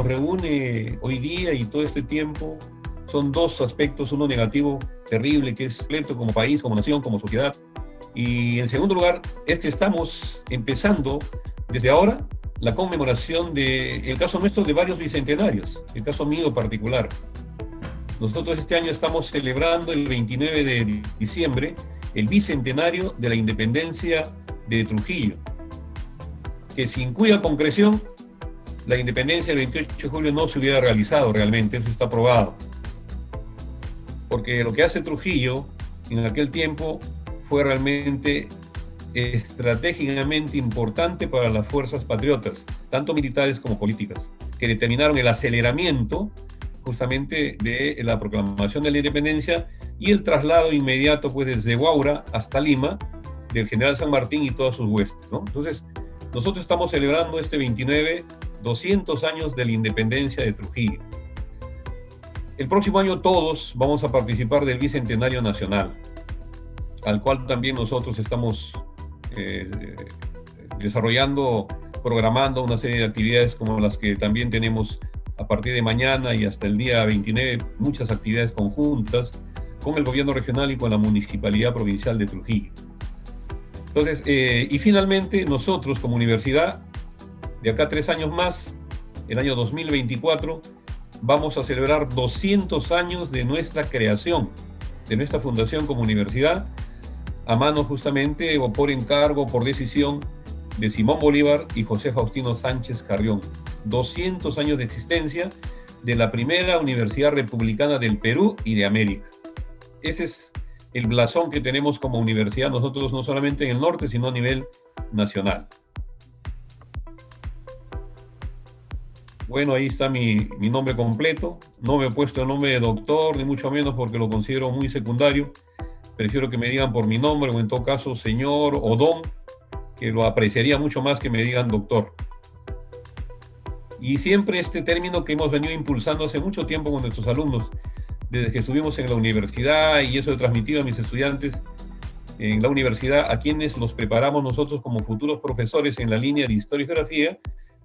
nos reúne hoy día y todo este tiempo son dos aspectos, uno negativo terrible, que es lento como país, como nación, como sociedad. Y en segundo lugar, es que estamos empezando desde ahora la conmemoración del caso nuestro de varios bicentenarios, el caso mío particular. Nosotros este año estamos celebrando el 29 de diciembre el bicentenario de la independencia de Trujillo, que sin cuya concreción la independencia del 28 de julio no se hubiera realizado realmente, eso está probado. Porque lo que hace Trujillo en aquel tiempo fue realmente estratégicamente importante para las fuerzas patriotas, tanto militares como políticas, que determinaron el aceleramiento justamente de la proclamación de la independencia y el traslado inmediato pues desde Huaura hasta Lima del general San Martín y todas sus huestes, ¿no? Entonces, nosotros estamos celebrando este 29, 200 años de la independencia de Trujillo. El próximo año todos vamos a participar del Bicentenario Nacional, al cual también nosotros estamos desarrollando, programando una serie de actividades como las que también tenemos a partir de mañana y hasta el día 29, muchas actividades conjuntas con el gobierno regional y con la Municipalidad Provincial de Trujillo. Entonces, y finalmente nosotros como universidad, de acá a 3 años más, el año 2024, vamos a celebrar 200 años de nuestra creación, de nuestra fundación como universidad, a mano justamente o por encargo, por decisión de Simón Bolívar y José Faustino Sánchez Carrión. 200 años de existencia de la primera universidad republicana del Perú y de América. Ese es el blasón que tenemos como universidad nosotros, no solamente en el norte, sino a nivel nacional. Bueno, ahí está mi nombre completo. No me he puesto el nombre de doctor, ni mucho menos porque lo considero muy secundario. Prefiero que me digan por mi nombre, o en todo caso, señor o don, que lo apreciaría mucho más que me digan doctor. Y siempre este término que hemos venido impulsando hace mucho tiempo con nuestros alumnos, desde que estuvimos en la universidad, y eso he transmitido a mis estudiantes en la universidad, a quienes los preparamos nosotros como futuros profesores en la línea de Historia y Geografía,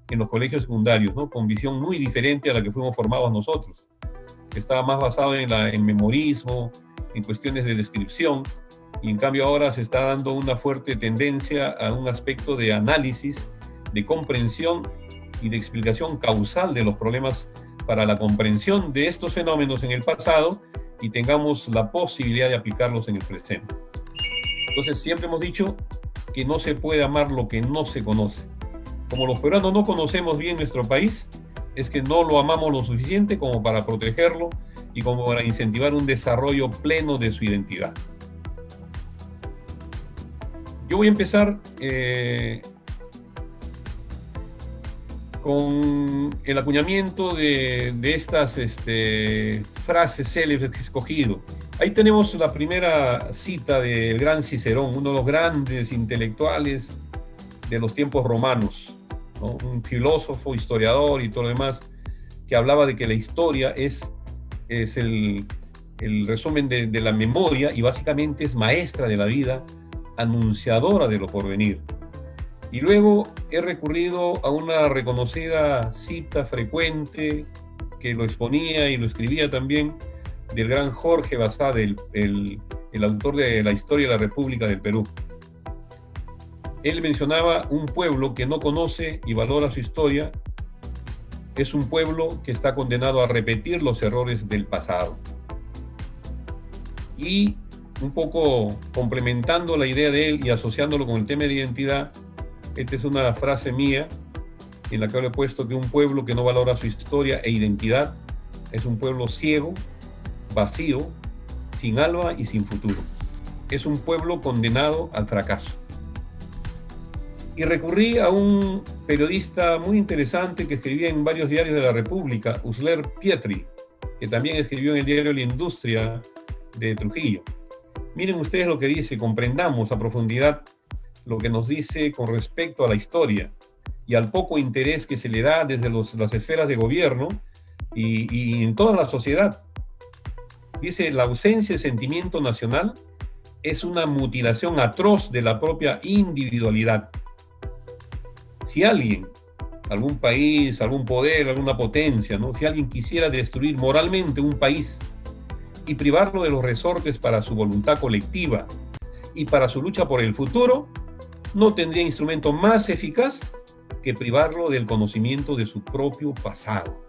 en los colegios secundarios, ¿no? Con visión muy diferente a la que fuimos formados nosotros, que estaba más basado en memorismo, en cuestiones de descripción, y en cambio ahora se está dando una fuerte tendencia a un aspecto de análisis, de comprensión y de explicación causal de los problemas para la comprensión de estos fenómenos en el pasado y tengamos la posibilidad de aplicarlos en el presente. Entonces siempre hemos dicho que no se puede amar lo que no se conoce. Como los peruanos no conocemos bien nuestro país, es que no lo amamos lo suficiente como para protegerlo y como para incentivar un desarrollo pleno de su identidad. Yo voy a empezar con el acuñamiento de estas frases célebres que he escogido. Ahí tenemos la primera cita del gran Cicerón, uno de los grandes intelectuales de los tiempos romanos, ¿no? Un filósofo, historiador y todo lo demás, que hablaba de que la historia es el resumen de la memoria y básicamente es maestra de la vida, anunciadora de lo porvenir. Y luego he recurrido a una reconocida cita frecuente que lo exponía y lo escribía también del gran Jorge Basadre, el autor de la Historia de la República del Perú. Él mencionaba un pueblo que no conoce y valora su historia, es un pueblo que está condenado a repetir los errores del pasado. Y un poco complementando la idea de él y asociándolo con el tema de identidad, esta es una frase mía en la que le he puesto que un pueblo que no valora su historia e identidad es un pueblo ciego, vacío, sin alma y sin futuro. Es un pueblo condenado al fracaso. Y recurrí a un periodista muy interesante que escribía en varios diarios de la República, Usler Pietri, que también escribió en el diario La Industria de Trujillo. Miren ustedes lo que dice, comprendamos a profundidad lo que nos dice con respecto a la historia y al poco interés que se le da desde las esferas de gobierno y en toda la sociedad. Dice, la ausencia de sentimiento nacional es una mutilación atroz de la propia individualidad. Si alguien algún país, algún poder, alguna potencia, ¿no? Si alguien quisiera destruir moralmente un país y privarlo de los resortes para su voluntad colectiva y para su lucha por el futuro, no tendría instrumento más eficaz que privarlo del conocimiento de su propio pasado.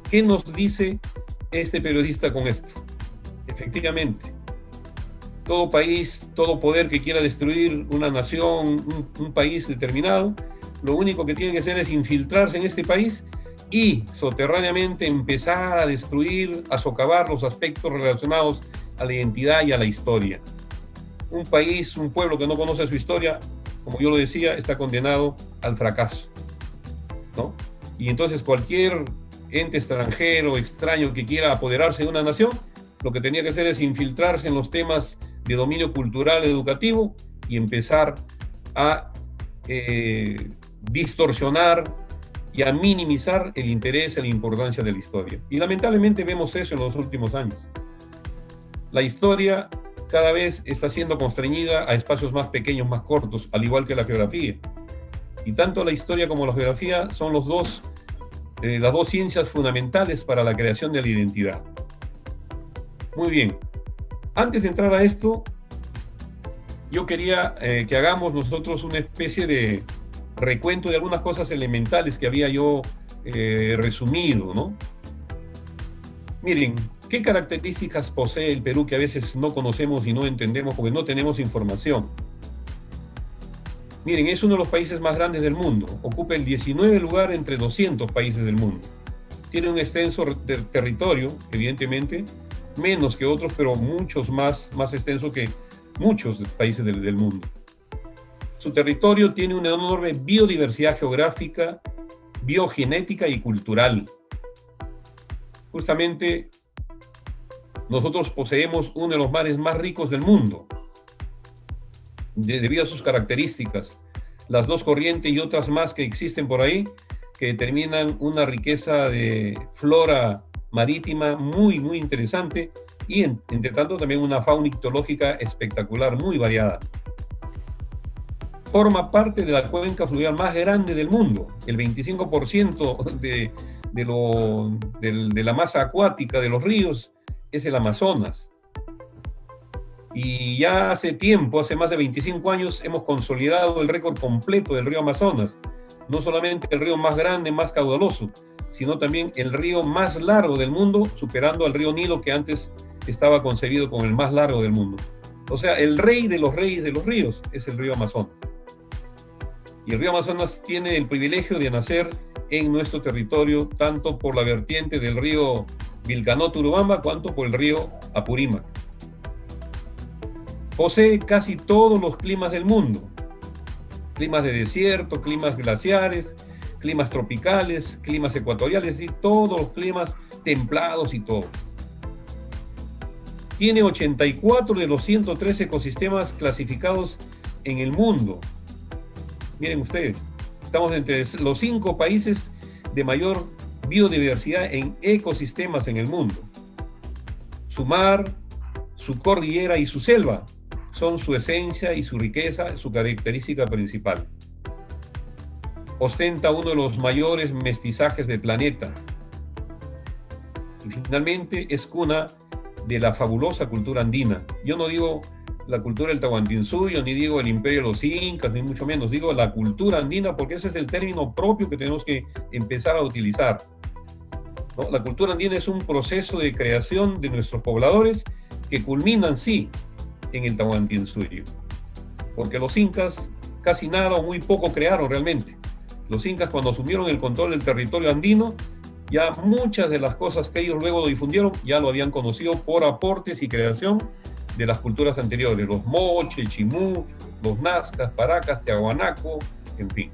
¿Qué nos dice este periodista con esto? Efectivamente, todo país, todo poder que quiera destruir una nación, un país determinado, lo único que tiene que hacer es infiltrarse en este país y soterráneamente empezar a destruir, a socavar los aspectos relacionados a la identidad y a la historia. Un país, un pueblo que no conoce su historia, como yo lo decía, está condenado al fracaso, ¿no? Y entonces cualquier ente extranjero, extraño que quiera apoderarse de una nación, lo que tenía que hacer es infiltrarse en los temas de dominio cultural, educativo, y empezar a distorsionar y a minimizar el interés y la importancia de la historia. Y lamentablemente vemos eso en los últimos años. La historia cada vez está siendo constreñida a espacios más pequeños, más cortos, al igual que la geografía. Y tanto la historia como la geografía son las dos ciencias fundamentales para la creación de la identidad. Muy bien. Antes de entrar a esto, yo quería que hagamos nosotros una especie de recuento de algunas cosas elementales que había yo resumido, ¿no? Miren, ¿qué características posee el Perú que a veces no conocemos y no entendemos porque no tenemos información? Miren, es uno de los países más grandes del mundo. Ocupa el 19 lugar entre 200 países del mundo. Tiene un extenso territorio, evidentemente, menos que otros, pero muchos más extenso que muchos países del mundo. Su territorio tiene una enorme biodiversidad geográfica, biogenética y cultural. Justamente, nosotros poseemos uno de los mares más ricos del mundo, debido a sus características. Las dos corrientes y otras más que existen por ahí, que determinan una riqueza de flora marítima muy interesante y, entre tanto, también una fauna ictiológica espectacular, muy variada. Forma parte de la cuenca fluvial más grande del mundo. El 25% de la masa acuática de los ríos es el Amazonas. Y ya hace tiempo, hace más de 25 años, hemos consolidado el récord completo del río Amazonas. No solamente el río más grande, más caudaloso, sino también el río más largo del mundo, superando al río Nilo, que antes estaba concebido como el más largo del mundo. O sea, el rey de los reyes de los ríos es el río Amazonas. Y el río Amazonas tiene el privilegio de nacer en nuestro territorio, tanto por la vertiente del río Vilcanota-Urubamba, cuanto por el río Apurímac. Posee casi todos los climas del mundo. Climas de desierto, climas glaciares, climas tropicales, climas ecuatoriales, y todos los climas templados y todo. Tiene 84 de los 103 ecosistemas clasificados en el mundo. Miren ustedes, estamos entre los 5 países de mayor biodiversidad en ecosistemas en el mundo. Su mar, su cordillera y su selva son su esencia y su riqueza, su característica principal. Ostenta uno de los mayores mestizajes del planeta. Y finalmente es cuna de la fabulosa cultura andina. Yo no digo la cultura del Tahuantinsuyo, ni digo el imperio de los incas, ni mucho menos, digo la cultura andina, porque ese es el término propio que tenemos que empezar a utilizar, ¿no? La cultura andina es un proceso de creación de nuestros pobladores que culminan, sí, en el Tahuantinsuyo, porque los incas casi nada o muy poco crearon realmente. Los incas, cuando asumieron el control del territorio andino, ya muchas de las cosas que ellos luego lo difundieron ya lo habían conocido por aportes y creación de las culturas anteriores, los moche, chimú, los nazcas, paracas, tiahuanaco, en fin.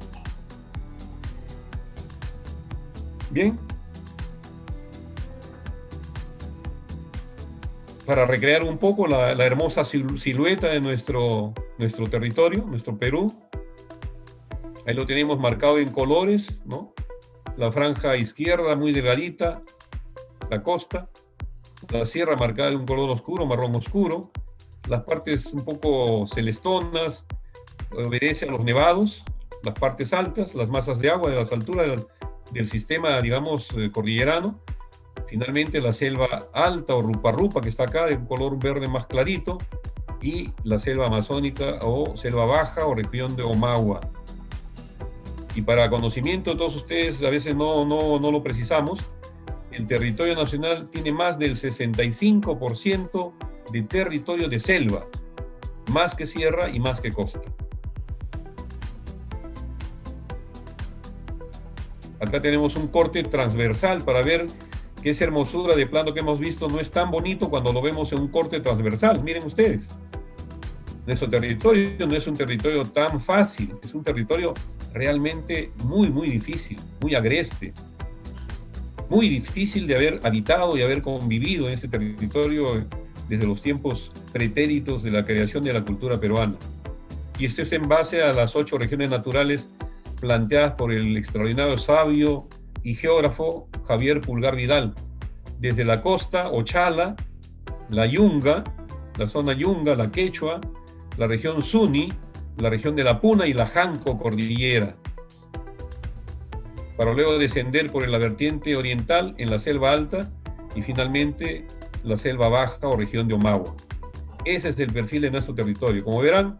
Bien. Para recrear un poco la hermosa silueta de nuestro territorio, nuestro Perú. Ahí lo tenemos marcado en colores, ¿no? La franja izquierda muy delgadita, la costa. La sierra marcada de un color oscuro, marrón oscuro. Las partes un poco celestonas obedecen a los nevados, las partes altas, las masas de agua de las alturas del sistema, digamos, cordillerano. Finalmente la selva alta o rupa-rupa, que está acá, de un color verde más clarito, y la selva amazónica o selva baja o región de Omagua. Y para conocimiento de todos ustedes, a veces no lo precisamos, el territorio nacional tiene más del 65% de territorio de selva, más que sierra y más que costa. Acá tenemos un corte transversal para ver que esa hermosura de plano que hemos visto no es tan bonito cuando lo vemos en un corte transversal. Miren ustedes, nuestro territorio no es un territorio tan fácil, es un territorio realmente muy difícil, muy agreste, muy difícil de haber habitado y haber convivido en ese territorio desde los tiempos pretéritos de la creación de la cultura peruana. Y esto es en base a las 8 regiones naturales planteadas por el extraordinario sabio y geógrafo Javier Pulgar Vidal, desde la costa, Ochala, la Yunga, la zona Yunga, la Quechua, la región Suni, la región de la Puna y la Janco Cordillera, para luego descender por la vertiente oriental en la selva alta y finalmente la selva baja o región de Omagua. Ese es el perfil de nuestro territorio. Como verán,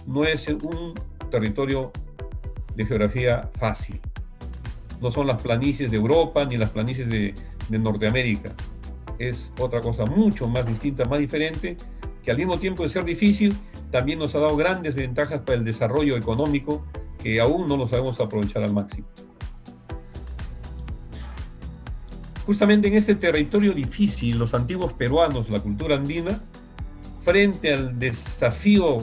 no es un territorio de geografía fácil. No son las planicies de Europa ni las planicies de Norteamérica. Es otra cosa mucho más distinta, más diferente, que al mismo tiempo de ser difícil, también nos ha dado grandes ventajas para el desarrollo económico que aún no lo sabemos aprovechar al máximo. Justamente en este territorio difícil, los antiguos peruanos, la cultura andina, frente al desafío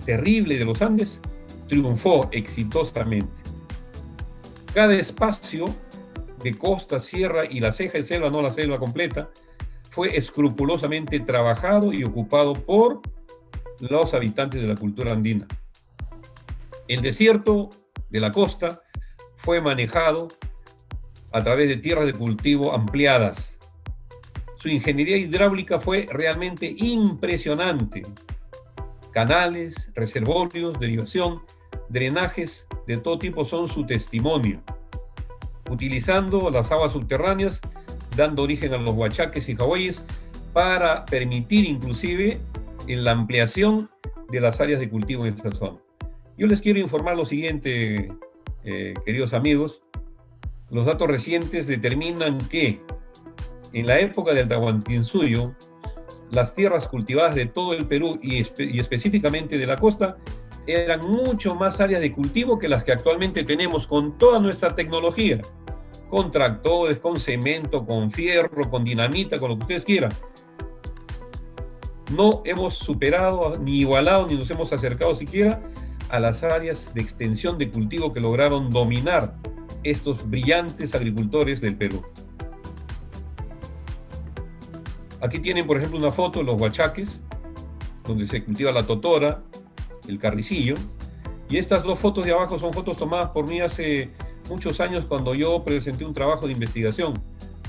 terrible de los Andes, triunfó exitosamente. Cada espacio de costa, sierra y la ceja de selva, no la selva completa, fue escrupulosamente trabajado y ocupado por los habitantes de la cultura andina. El desierto de la costa fue manejado a través de tierras de cultivo ampliadas. Su ingeniería hidráulica fue realmente impresionante. Canales, reservorios, derivación, drenajes de todo tipo son su testimonio. Utilizando las aguas subterráneas, dando origen a los huachaques y jaguayes para permitir inclusive la ampliación de las áreas de cultivo en esta zona. Yo les quiero informar lo siguiente, queridos amigos. Los datos recientes determinan que en la época del Tahuantinsuyo, las tierras cultivadas de todo el Perú y específicamente de la costa eran mucho más áreas de cultivo que las que actualmente tenemos con toda nuestra tecnología, con tractores, con cemento, con fierro, con dinamita, con lo que ustedes quieran. No hemos superado, ni igualado, ni nos hemos acercado siquiera a las áreas de extensión de cultivo que lograron dominar estos brillantes agricultores del Perú. Aquí tienen, por ejemplo, una foto de los huachaques, donde se cultiva la totora, el carricillo, y estas dos fotos de abajo son fotos tomadas por mí hace muchos años cuando yo presenté un trabajo de investigación,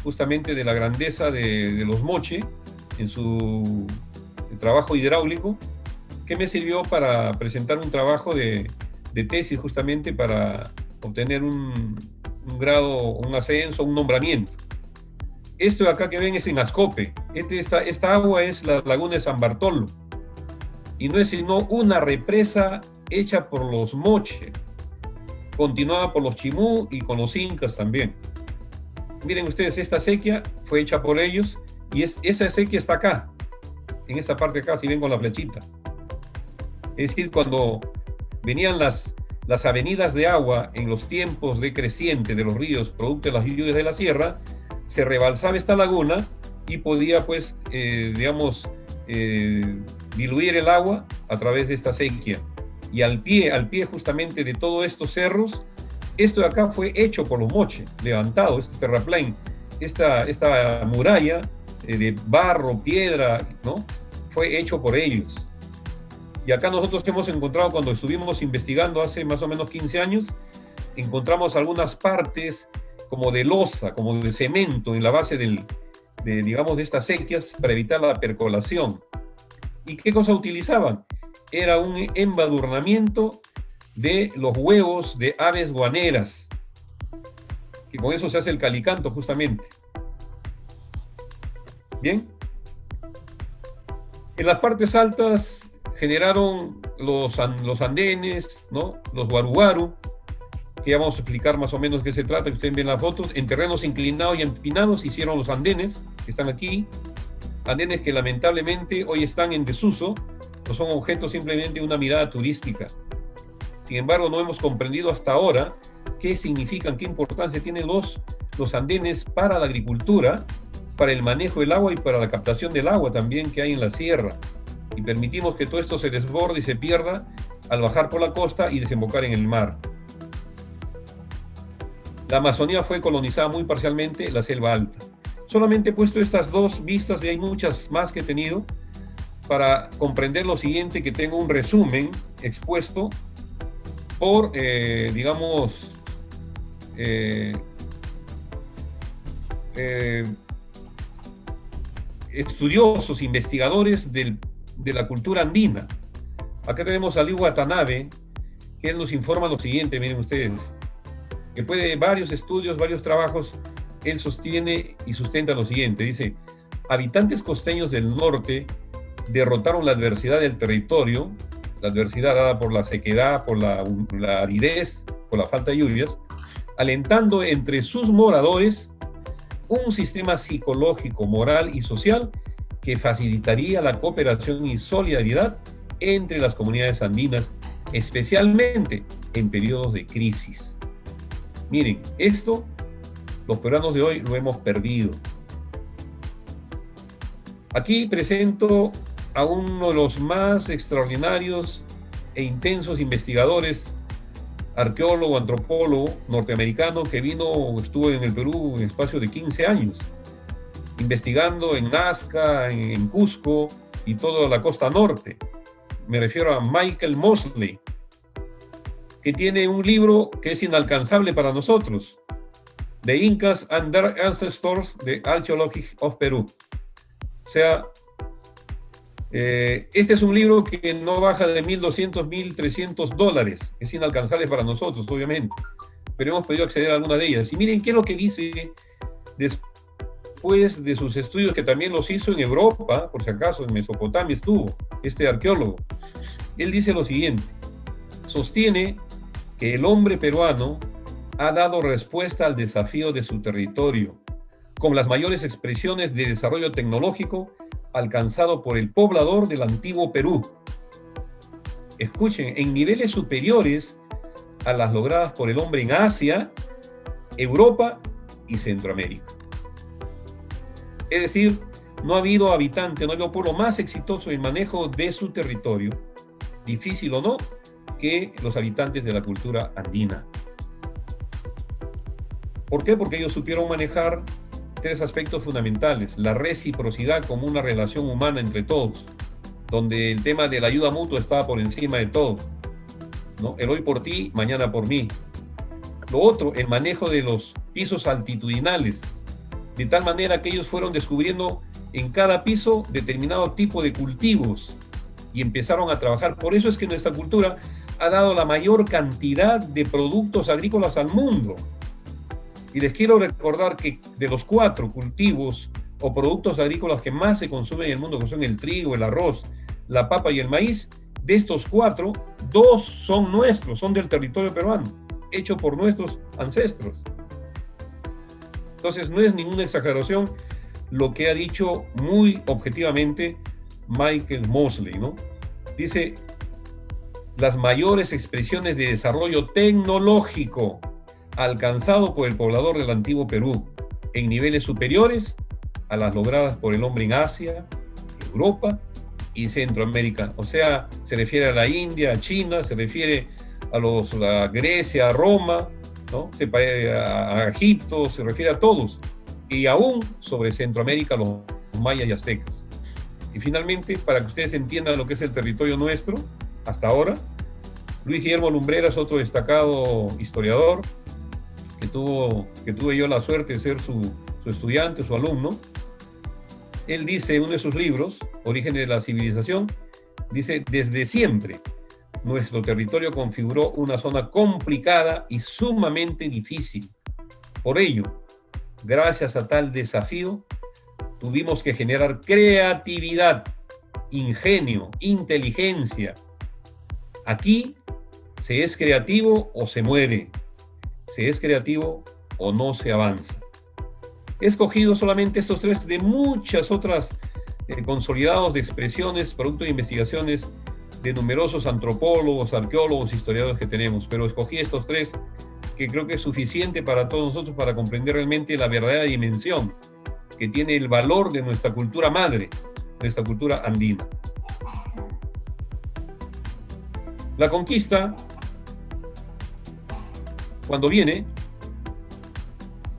justamente de la grandeza de los moche en su trabajo hidráulico, que me sirvió para presentar un trabajo de tesis justamente para obtener un grado, un ascenso, un nombramiento. Esto de acá que ven es en Ascope. Esta agua es la laguna de San Bartolo. Y no es sino una represa hecha por los moche, continuada por los chimú y con los incas también. Miren ustedes, esta acequia fue hecha por ellos y esa acequia está acá, en esta parte acá, si ven con la flechita. Es decir, cuando venían las avenidas de agua en los tiempos de creciente de los ríos, producto de las lluvias de la sierra, se rebalsaba esta laguna y podía, pues, diluir el agua a través de esta acequia. Y al pie justamente de todos estos cerros, esto de acá fue hecho por los moche, levantado, este terraplén, esta muralla de barro, piedra, ¿no? Fue hecho por ellos. Y acá nosotros hemos encontrado, cuando estuvimos investigando hace más o menos 15 años, encontramos algunas partes como de losa, como de cemento en la base de estas acequias para evitar la percolación. ¿Y qué cosa utilizaban? Era un embadurnamiento de los huevos de aves guaneras, que con eso se hace el calicanto justamente. Bien. En las partes altas generaron los andenes, ¿no? Los guaruguaru, que ya vamos a explicar más o menos qué se trata, que ustedes ven las fotos. En terrenos inclinados y empinados hicieron los andenes, que están aquí, andenes que lamentablemente hoy están en desuso, no son objeto simplemente de una mirada turística. Sin embargo, no hemos comprendido hasta ahora qué significan, qué importancia tienen los andenes para la agricultura, para el manejo del agua y para la captación del agua también que hay en la sierra. Y permitimos que todo esto se desborde y se pierda al bajar por la costa y desembocar en el mar. La Amazonía fue colonizada muy parcialmente, la selva alta. Solamente he puesto estas dos vistas, y hay muchas más que he tenido, para comprender lo siguiente, que tengo un resumen expuesto por, digamos, estudiosos, investigadores de la cultura andina. Acá tenemos a Liu Watanabe, que él nos informa lo siguiente, miren ustedes, que puede varios estudios, varios trabajos, él sostiene y sustenta lo siguiente, dice: habitantes costeños del norte derrotaron la adversidad del territorio, la adversidad dada por la sequedad, por la aridez, por la falta de lluvias, alentando entre sus moradores un sistema psicológico, moral y social que facilitaría la cooperación y solidaridad entre las comunidades andinas, especialmente en periodos de crisis. Miren, esto los peruanos de hoy lo hemos perdido. Aquí presento a uno de los más extraordinarios e intensos investigadores, arqueólogo, antropólogo norteamericano, que estuvo en el Perú en espacio de 15 años, investigando en Nazca, en Cusco y toda la costa norte. Me refiero a Michael Mosley, que tiene un libro que es inalcanzable para nosotros, The Incas and Their Ancestors, The Archaeology of Peru. O sea, este es un libro que no baja de $1,200, $1,300. Es inalcanzable para nosotros, obviamente, pero hemos podido acceder a alguna de ellas. Y miren qué es lo que dice después de sus estudios, que también los hizo en Europa, por si acaso, en Mesopotamia estuvo este arqueólogo. Él dice lo siguiente: sostiene que el hombre peruano ha dado respuesta al desafío de su territorio, con las mayores expresiones de desarrollo tecnológico alcanzado por el poblador del antiguo Perú. Escuchen, en niveles superiores a las logradas por el hombre en Asia, Europa y Centroamérica. Es decir, no ha habido habitante, no ha habido pueblo más exitoso en manejo de su territorio, difícil o no, que los habitantes de la cultura andina. ¿Por qué? Porque ellos supieron manejar tres aspectos fundamentales: la reciprocidad como una relación humana entre todos, donde el tema de la ayuda mutua estaba por encima de todo, ¿no? El hoy por ti, mañana por mí. Lo otro, el manejo de los pisos altitudinales, de tal manera que ellos fueron descubriendo en cada piso determinado tipo de cultivos y empezaron a trabajar. Por eso es que nuestra cultura ha dado la mayor cantidad de productos agrícolas al mundo. Y les quiero recordar que de los 4 cultivos o productos agrícolas que más se consumen en el mundo, que son el trigo, el arroz, la papa y el maíz, de estos 4, 2 son nuestros, son del territorio peruano, hecho por nuestros ancestros. Entonces no es ninguna exageración lo que ha dicho muy objetivamente Michael Mosley, ¿no? Dice: las mayores expresiones de desarrollo tecnológico alcanzado por el poblador del antiguo Perú, en niveles superiores a las logradas por el hombre en Asia, Europa y Centroamérica. O sea, se refiere a la India, a China, se refiere a Grecia, a Roma, ¿no? A Egipto, se refiere a todos. Y aún sobre Centroamérica, los mayas y aztecas. Y finalmente, para que ustedes entiendan lo que es el territorio nuestro, hasta ahora, Luis Guillermo Lumbreras, otro destacado historiador, que tuve yo la suerte de ser su estudiante, su alumno. Él dice en uno de sus libros, Orígenes de la Civilización, dice: desde siempre nuestro territorio configuró una zona complicada y sumamente difícil. Por ello, gracias a tal desafío, tuvimos que generar creatividad, ingenio, inteligencia. Aquí se es creativo o se muere, se es creativo o no se avanza. He escogido solamente estos tres de muchas otras consolidados de expresiones, producto de investigaciones de numerosos antropólogos, arqueólogos, historiadores que tenemos, pero escogí estos tres que creo que es suficiente para todos nosotros para comprender realmente la verdadera dimensión que tiene el valor de nuestra cultura madre, nuestra cultura andina. La conquista, cuando viene,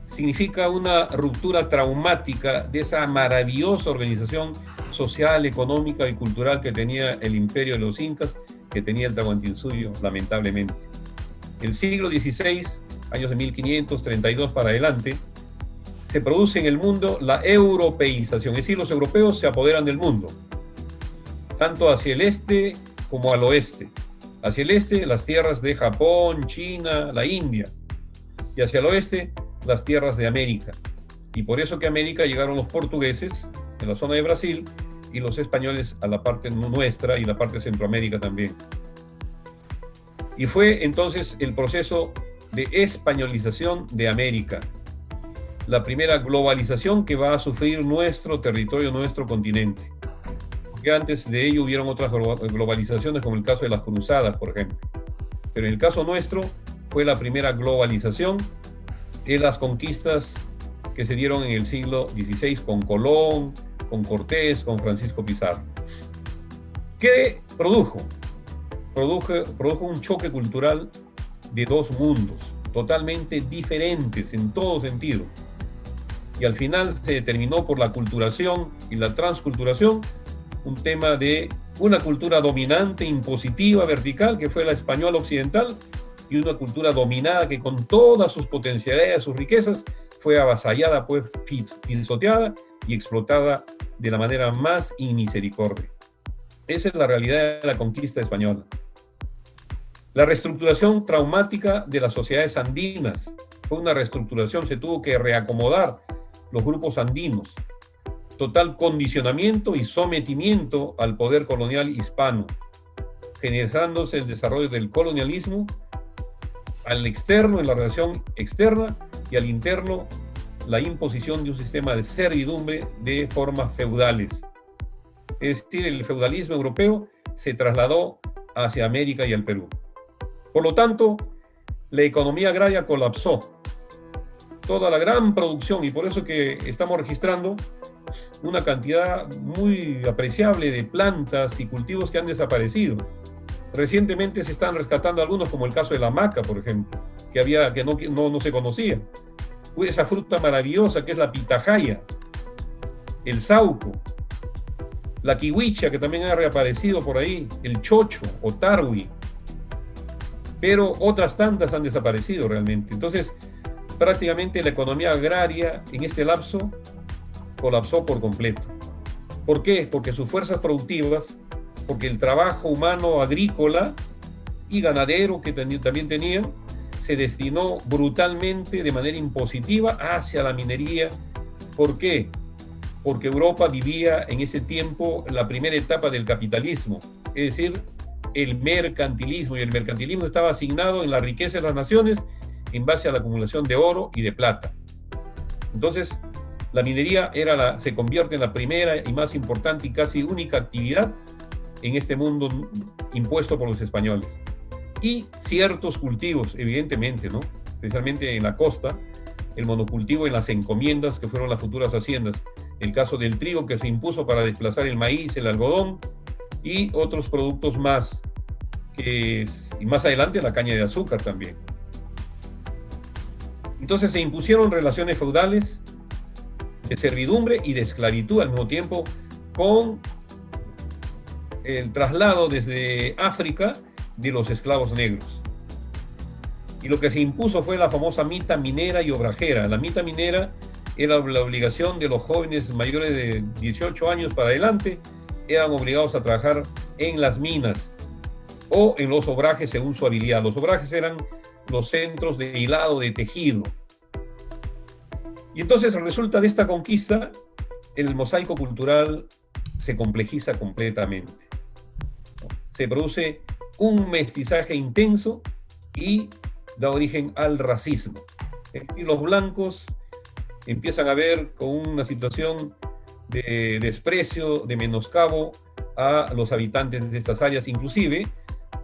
significa una ruptura traumática de esa maravillosa organización social, económica y cultural que tenía el imperio de los incas, que tenía el Tahuantinsuyo, lamentablemente. El siglo XVI, años de 1532 para adelante, se produce en el mundo la europeización, es decir, los europeos se apoderan del mundo, tanto hacia el este como al oeste. Hacia el este, las tierras de Japón, China, la India, y hacia el oeste, las tierras de América. Y por eso que a América llegaron los portugueses en la zona de Brasil y los españoles a la parte nuestra y la parte de Centroamérica también. Y fue entonces el proceso de españolización de América, la primera globalización que va a sufrir nuestro territorio, nuestro continente. Porque antes de ello hubieron otras globalizaciones, como el caso de las cruzadas, por ejemplo. Pero en el caso nuestro fue la primera globalización en las conquistas que se dieron en el siglo XVI con Colón, con Cortés, con Francisco Pizarro. ¿Qué produjo? Produjo un choque cultural de dos mundos, totalmente diferentes en todo sentido. Y al final se determinó por la culturación y la transculturación un tema de una cultura dominante, impositiva, vertical, que fue la española occidental, y una cultura dominada que con todas sus potencialidades, sus riquezas, fue avasallada, pues pisoteada y explotada de la manera más inmisericordia. Esa es la realidad de la conquista española. La reestructuración traumática de las sociedades andinas fue una reestructuración, se tuvo que reacomodar los grupos andinos. Total condicionamiento y sometimiento al poder colonial hispano, generándose el desarrollo del colonialismo al externo, en la relación externa, y al interno, la imposición de un sistema de servidumbre de formas feudales. Es decir, el feudalismo europeo se trasladó hacia América y al Perú. Por lo tanto, la economía agraria colapsó. Toda la gran producción, y por eso que estamos registrando una cantidad muy apreciable de plantas y cultivos que han desaparecido. Recientemente se están rescatando algunos, como el caso de la maca, por ejemplo, que no se conocía. Esa fruta maravillosa que es la pitahaya, el sauco, la kiwicha, que también ha reaparecido por ahí, el chocho o tarwi, pero otras tantas han desaparecido realmente. Entonces, prácticamente la economía agraria en este lapso colapsó por completo. ¿Por qué? Porque sus fuerzas productivas, porque el trabajo humano agrícola y ganadero que también tenían, se destinó brutalmente, de manera impositiva, hacia la minería. ¿Por qué? Porque Europa vivía en ese tiempo la primera etapa del capitalismo, es decir, el mercantilismo, y el mercantilismo estaba asignado en la riqueza de las naciones en base a la acumulación de oro y de plata. Entonces, la minería se convierte en la primera y más importante y casi única actividad en este mundo impuesto por los españoles. Y ciertos cultivos, evidentemente, ¿no? Especialmente en la costa, el monocultivo en las encomiendas, que fueron las futuras haciendas. El caso del trigo, que se impuso para desplazar el maíz, el algodón, y otros productos más, y más adelante la caña de azúcar también. Entonces se impusieron relaciones feudales de servidumbre y de esclavitud al mismo tiempo, con el traslado desde África de los esclavos negros. Y lo que se impuso fue la famosa mita minera y obrajera. La mita minera era la obligación de los jóvenes mayores de 18 años para adelante, eran obligados a trabajar en las minas. o en los obrajes según su habilidad. Los obrajes eran los centros de hilado de tejido. Y entonces resulta de esta conquista, el mosaico cultural se complejiza completamente. Se produce un mestizaje intenso y da origen al racismo. Es decir, los blancos empiezan a ver con una situación de desprecio, de menoscabo a los habitantes de estas áreas, inclusive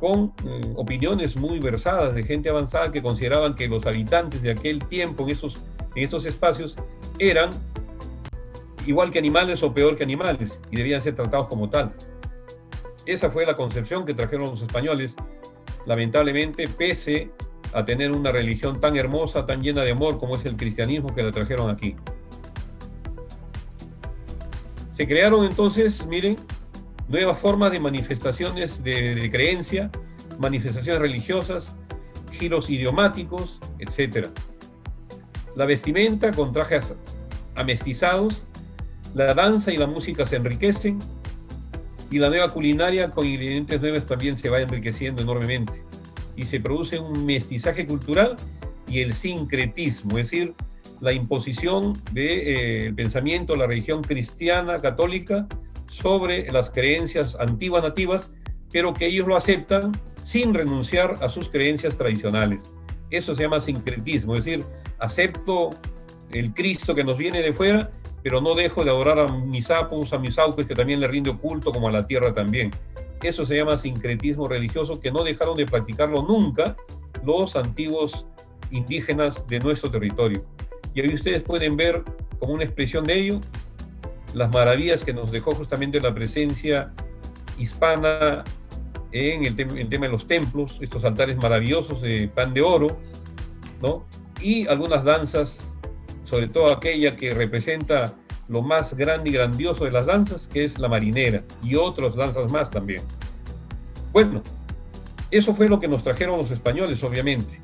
con opiniones muy versadas de gente avanzada que consideraban que los habitantes de aquel tiempo en estos espacios eran igual que animales o peor que animales y debían ser tratados como tal. Esa fue la concepción que trajeron los españoles, lamentablemente, pese a tener una religión tan hermosa, tan llena de amor como es el cristianismo, que la trajeron aquí. Se crearon entonces, miren, nuevas formas de manifestaciones de creencia, manifestaciones religiosas, giros idiomáticos, etc. La vestimenta con trajes amestizados, la danza y la música se enriquecen, y la nueva culinaria con ingredientes nuevos también se va enriqueciendo enormemente. Y se produce un mestizaje cultural y el sincretismo, es decir, la imposición del pensamiento, la religión cristiana, católica, sobre las creencias antiguas nativas, pero que ellos lo aceptan sin renunciar a sus creencias tradicionales. Eso se llama sincretismo, es decir, acepto el Cristo que nos viene de fuera, pero no dejo de adorar a mis apus, a mis auques, que también le rinde culto, como a la tierra también. Eso se llama sincretismo religioso, que no dejaron de practicarlo nunca los antiguos indígenas de nuestro territorio. Y ahí ustedes pueden ver, como una expresión de ello, las maravillas que nos dejó justamente la presencia hispana en el tema de los templos, estos altares maravillosos de pan de oro, ¿no? Y algunas danzas, sobre todo aquella que representa lo más grande y grandioso de las danzas, que es la marinera, y otras danzas más también. Bueno, eso fue lo que nos trajeron los españoles, obviamente,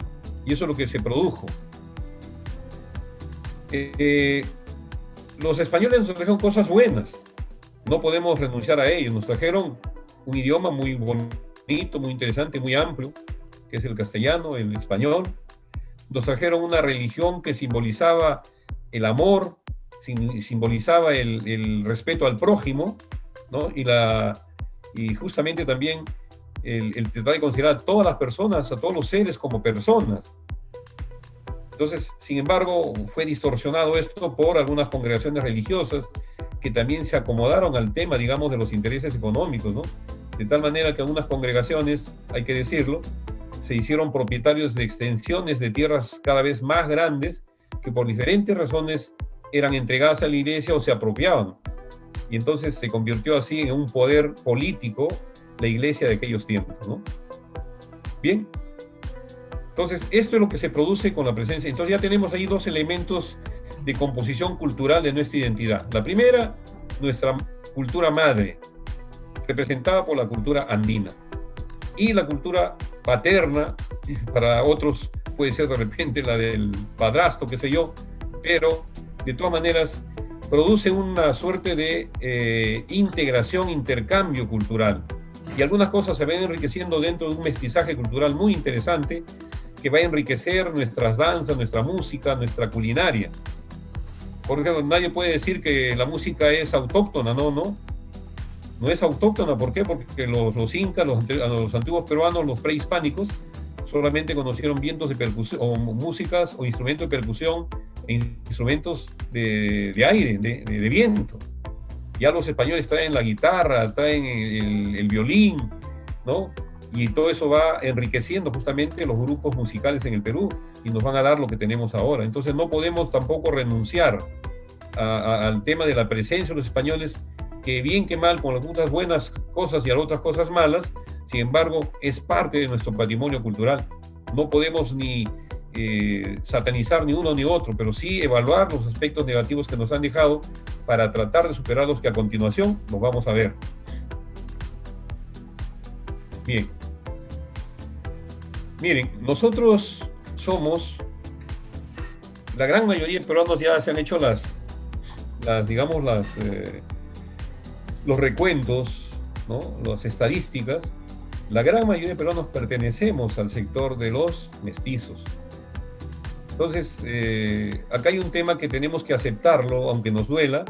y eso es lo que se produjo. Los españoles nos trajeron cosas buenas, no podemos renunciar a ellos. Nos trajeron un idioma muy bonito, muy interesante, muy amplio, que es el castellano, el español. Nos trajeron una religión que simbolizaba el amor, simbolizaba el respeto al prójimo, ¿no? Y justamente también el tratar de considerar a todas las personas, a todos los seres como personas. Entonces, sin embargo, fue distorsionado esto por algunas congregaciones religiosas que también se acomodaron al tema, digamos, de los intereses económicos, ¿no? De tal manera que algunas congregaciones, hay que decirlo, se hicieron propietarios de extensiones de tierras cada vez más grandes que por diferentes razones eran entregadas a la iglesia o se apropiaban. Y entonces se convirtió así en un poder político la iglesia de aquellos tiempos, ¿no? Bien. Entonces, esto es lo que se produce con la presencia. Entonces ya tenemos ahí dos elementos de composición cultural de nuestra identidad. La primera, nuestra cultura madre, representada por la cultura andina. Y la cultura paterna, para otros puede ser de repente la del padrastro, qué sé yo, pero de todas maneras produce una suerte de integración, intercambio cultural. Y algunas cosas se ven enriqueciendo dentro de un mestizaje cultural muy interesante que va a enriquecer nuestras danzas, nuestra música, nuestra culinaria. Por ejemplo, nadie puede decir que la música es autóctona, no es autóctona. ¿Por qué? Porque los incas, los antiguos peruanos, los prehispánicos, solamente conocieron vientos de percusión, o músicas o instrumentos de percusión e instrumentos de aire, de viento. Ya los españoles traen la guitarra, traen el violín, ¿no? Y todo eso va enriqueciendo justamente los grupos musicales en el Perú y nos van a dar lo que tenemos ahora. Entonces no podemos tampoco renunciar al tema de la presencia de los españoles, que bien que mal, con algunas buenas cosas y otras cosas malas, sin embargo, es parte de nuestro patrimonio cultural. No podemos ni satanizar ni uno ni otro, pero sí evaluar los aspectos negativos que nos han dejado para tratar de superarlos, que a continuación los vamos a ver. Bien. Miren, nosotros somos, la gran mayoría de peruanos ya se han hecho los recuentos, ¿no? Las estadísticas, La gran mayoría de peruanos pertenecemos al sector de los mestizos. Entonces, acá hay un tema que tenemos que aceptarlo, aunque nos duela,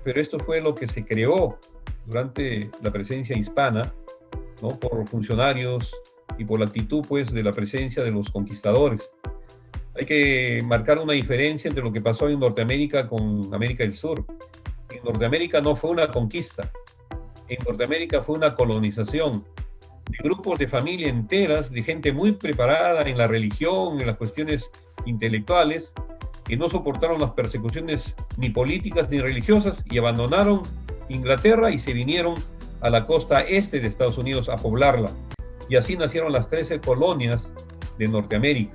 pero esto fue lo que se creó durante la presencia hispana, ¿no? Por funcionarios y por la actitud, pues, de la presencia de los conquistadores. Hay que marcar una diferencia entre lo que pasó en Norteamérica con América del Sur. En Norteamérica no fue una conquista, en Norteamérica fue una colonización de grupos de familia enteras, de gente muy preparada en la religión, en las cuestiones intelectuales, que no soportaron las persecuciones ni políticas ni religiosas y abandonaron Inglaterra y se vinieron a la costa este de Estados Unidos a poblarla. Y así nacieron las 13 colonias de Norteamérica.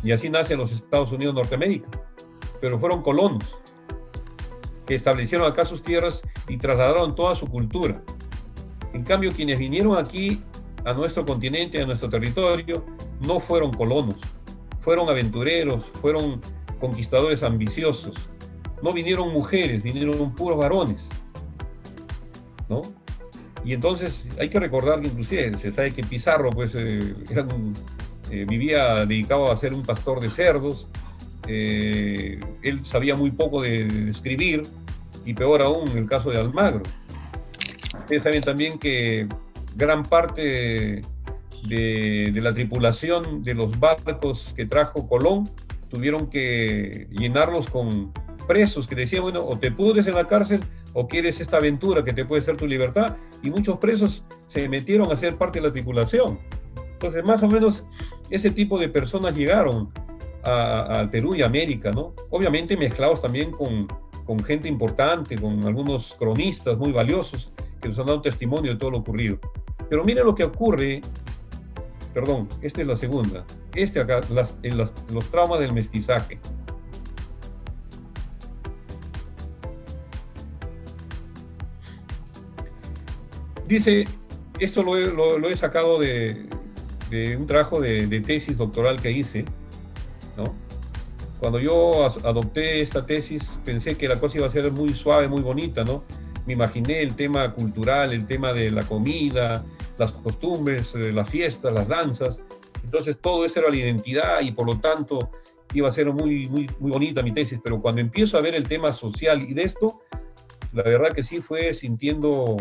Y así nacen los Estados Unidos de Norteamérica. Pero fueron colonos que establecieron acá sus tierras y trasladaron toda su cultura. En cambio, quienes vinieron aquí a nuestro continente, a nuestro territorio, no fueron colonos, fueron aventureros, fueron conquistadores ambiciosos. No vinieron mujeres, vinieron puros varones, ¿no? Y entonces hay que recordar que inclusive se sabe que Pizarro pues, vivía dedicado a ser un pastor de cerdos. Él sabía muy poco de escribir, y peor aún el caso de Almagro. Ustedes saben también que gran parte de la tripulación de los barcos que trajo Colón tuvieron que llenarlos con presos que decían, bueno, o te pudres en la cárcel o quieres esta aventura que te puede ser tu libertad, y muchos presos se metieron a ser parte de la tripulación. Entonces, más o menos, ese tipo de personas llegaron al Perú y América, ¿no? Obviamente mezclados también con gente importante, con algunos cronistas muy valiosos que nos han dado testimonio de todo lo ocurrido. Pero miren lo que ocurre, perdón, esta es la segunda, acá, los traumas del mestizaje. Dice, esto lo he sacado de un trabajo de tesis doctoral que hice, ¿no? Cuando yo adopté esta tesis, pensé que la cosa iba a ser muy suave, muy bonita, ¿no? Me imaginé el tema cultural, el tema de la comida, las costumbres, las fiestas, las danzas. Entonces todo eso era la identidad y por lo tanto iba a ser muy, muy, muy bonita mi tesis. Pero cuando empiezo a ver el tema social y de esto, la verdad que sí fue sintiendo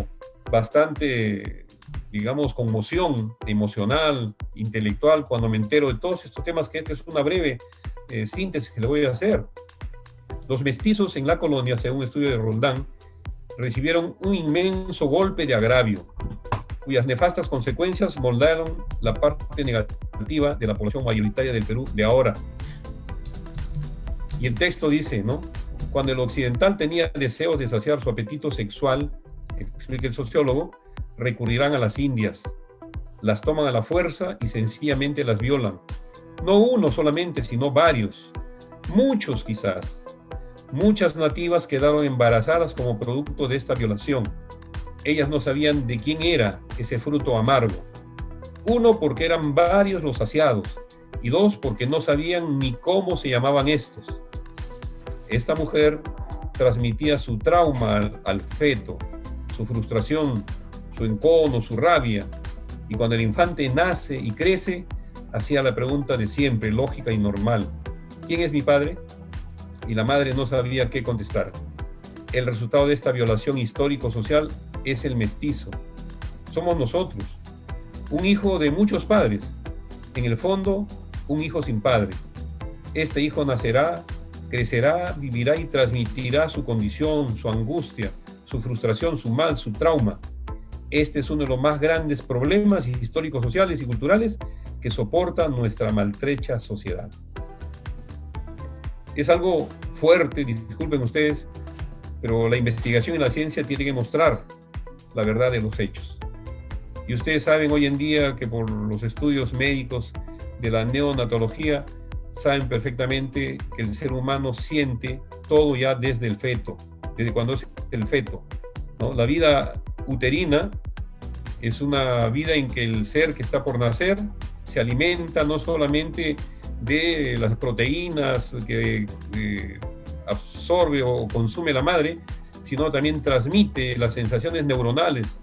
bastante, digamos, conmoción emocional, intelectual, cuando me entero de todos estos temas, que esta es una breve síntesis que le voy a hacer. Los mestizos en la colonia, según un estudio de Roldán, recibieron un inmenso golpe de agravio, cuyas nefastas consecuencias moldearon la parte negativa de la población mayoritaria del Perú de ahora. Y el texto dice, ¿no? Cuando el occidental tenía deseos de saciar su apetito sexual, explica el sociólogo, recurrirán a las indias, las toman a la fuerza y sencillamente las violan. No uno solamente, sino varios, muchos quizás. Muchas nativas quedaron embarazadas como producto de esta violación. Ellas no sabían de quién era ese fruto amargo. Uno, porque eran varios los saciados, y dos, porque no sabían ni cómo se llamaban estos. Esta mujer transmitía su trauma al feto, su frustración, su encono, su rabia, y cuando el infante nace y crece, hacía la pregunta de siempre, lógica y normal: ¿quién es mi padre? Y la madre no sabía qué contestar. El resultado de esta violación histórico-social es el mestizo. Somos nosotros, un hijo de muchos padres, en el fondo, un hijo sin padre. Este hijo nacerá, crecerá, vivirá y transmitirá su condición, su angustia, su frustración, su mal, su trauma. Este es uno de los más grandes problemas históricos, sociales y culturales que soporta nuestra maltrecha sociedad. Es algo fuerte, disculpen ustedes, pero la investigación y la ciencia tienen que mostrar la verdad de los hechos. Y ustedes saben hoy en día que por los estudios médicos de la neonatología, saben perfectamente que el ser humano siente todo ya desde el feto, desde cuando es el feto, ¿no? La vida uterina es una vida en que el ser que está por nacer se alimenta no solamente de las proteínas que absorbe o consume la madre, sino también transmite las sensaciones neuronales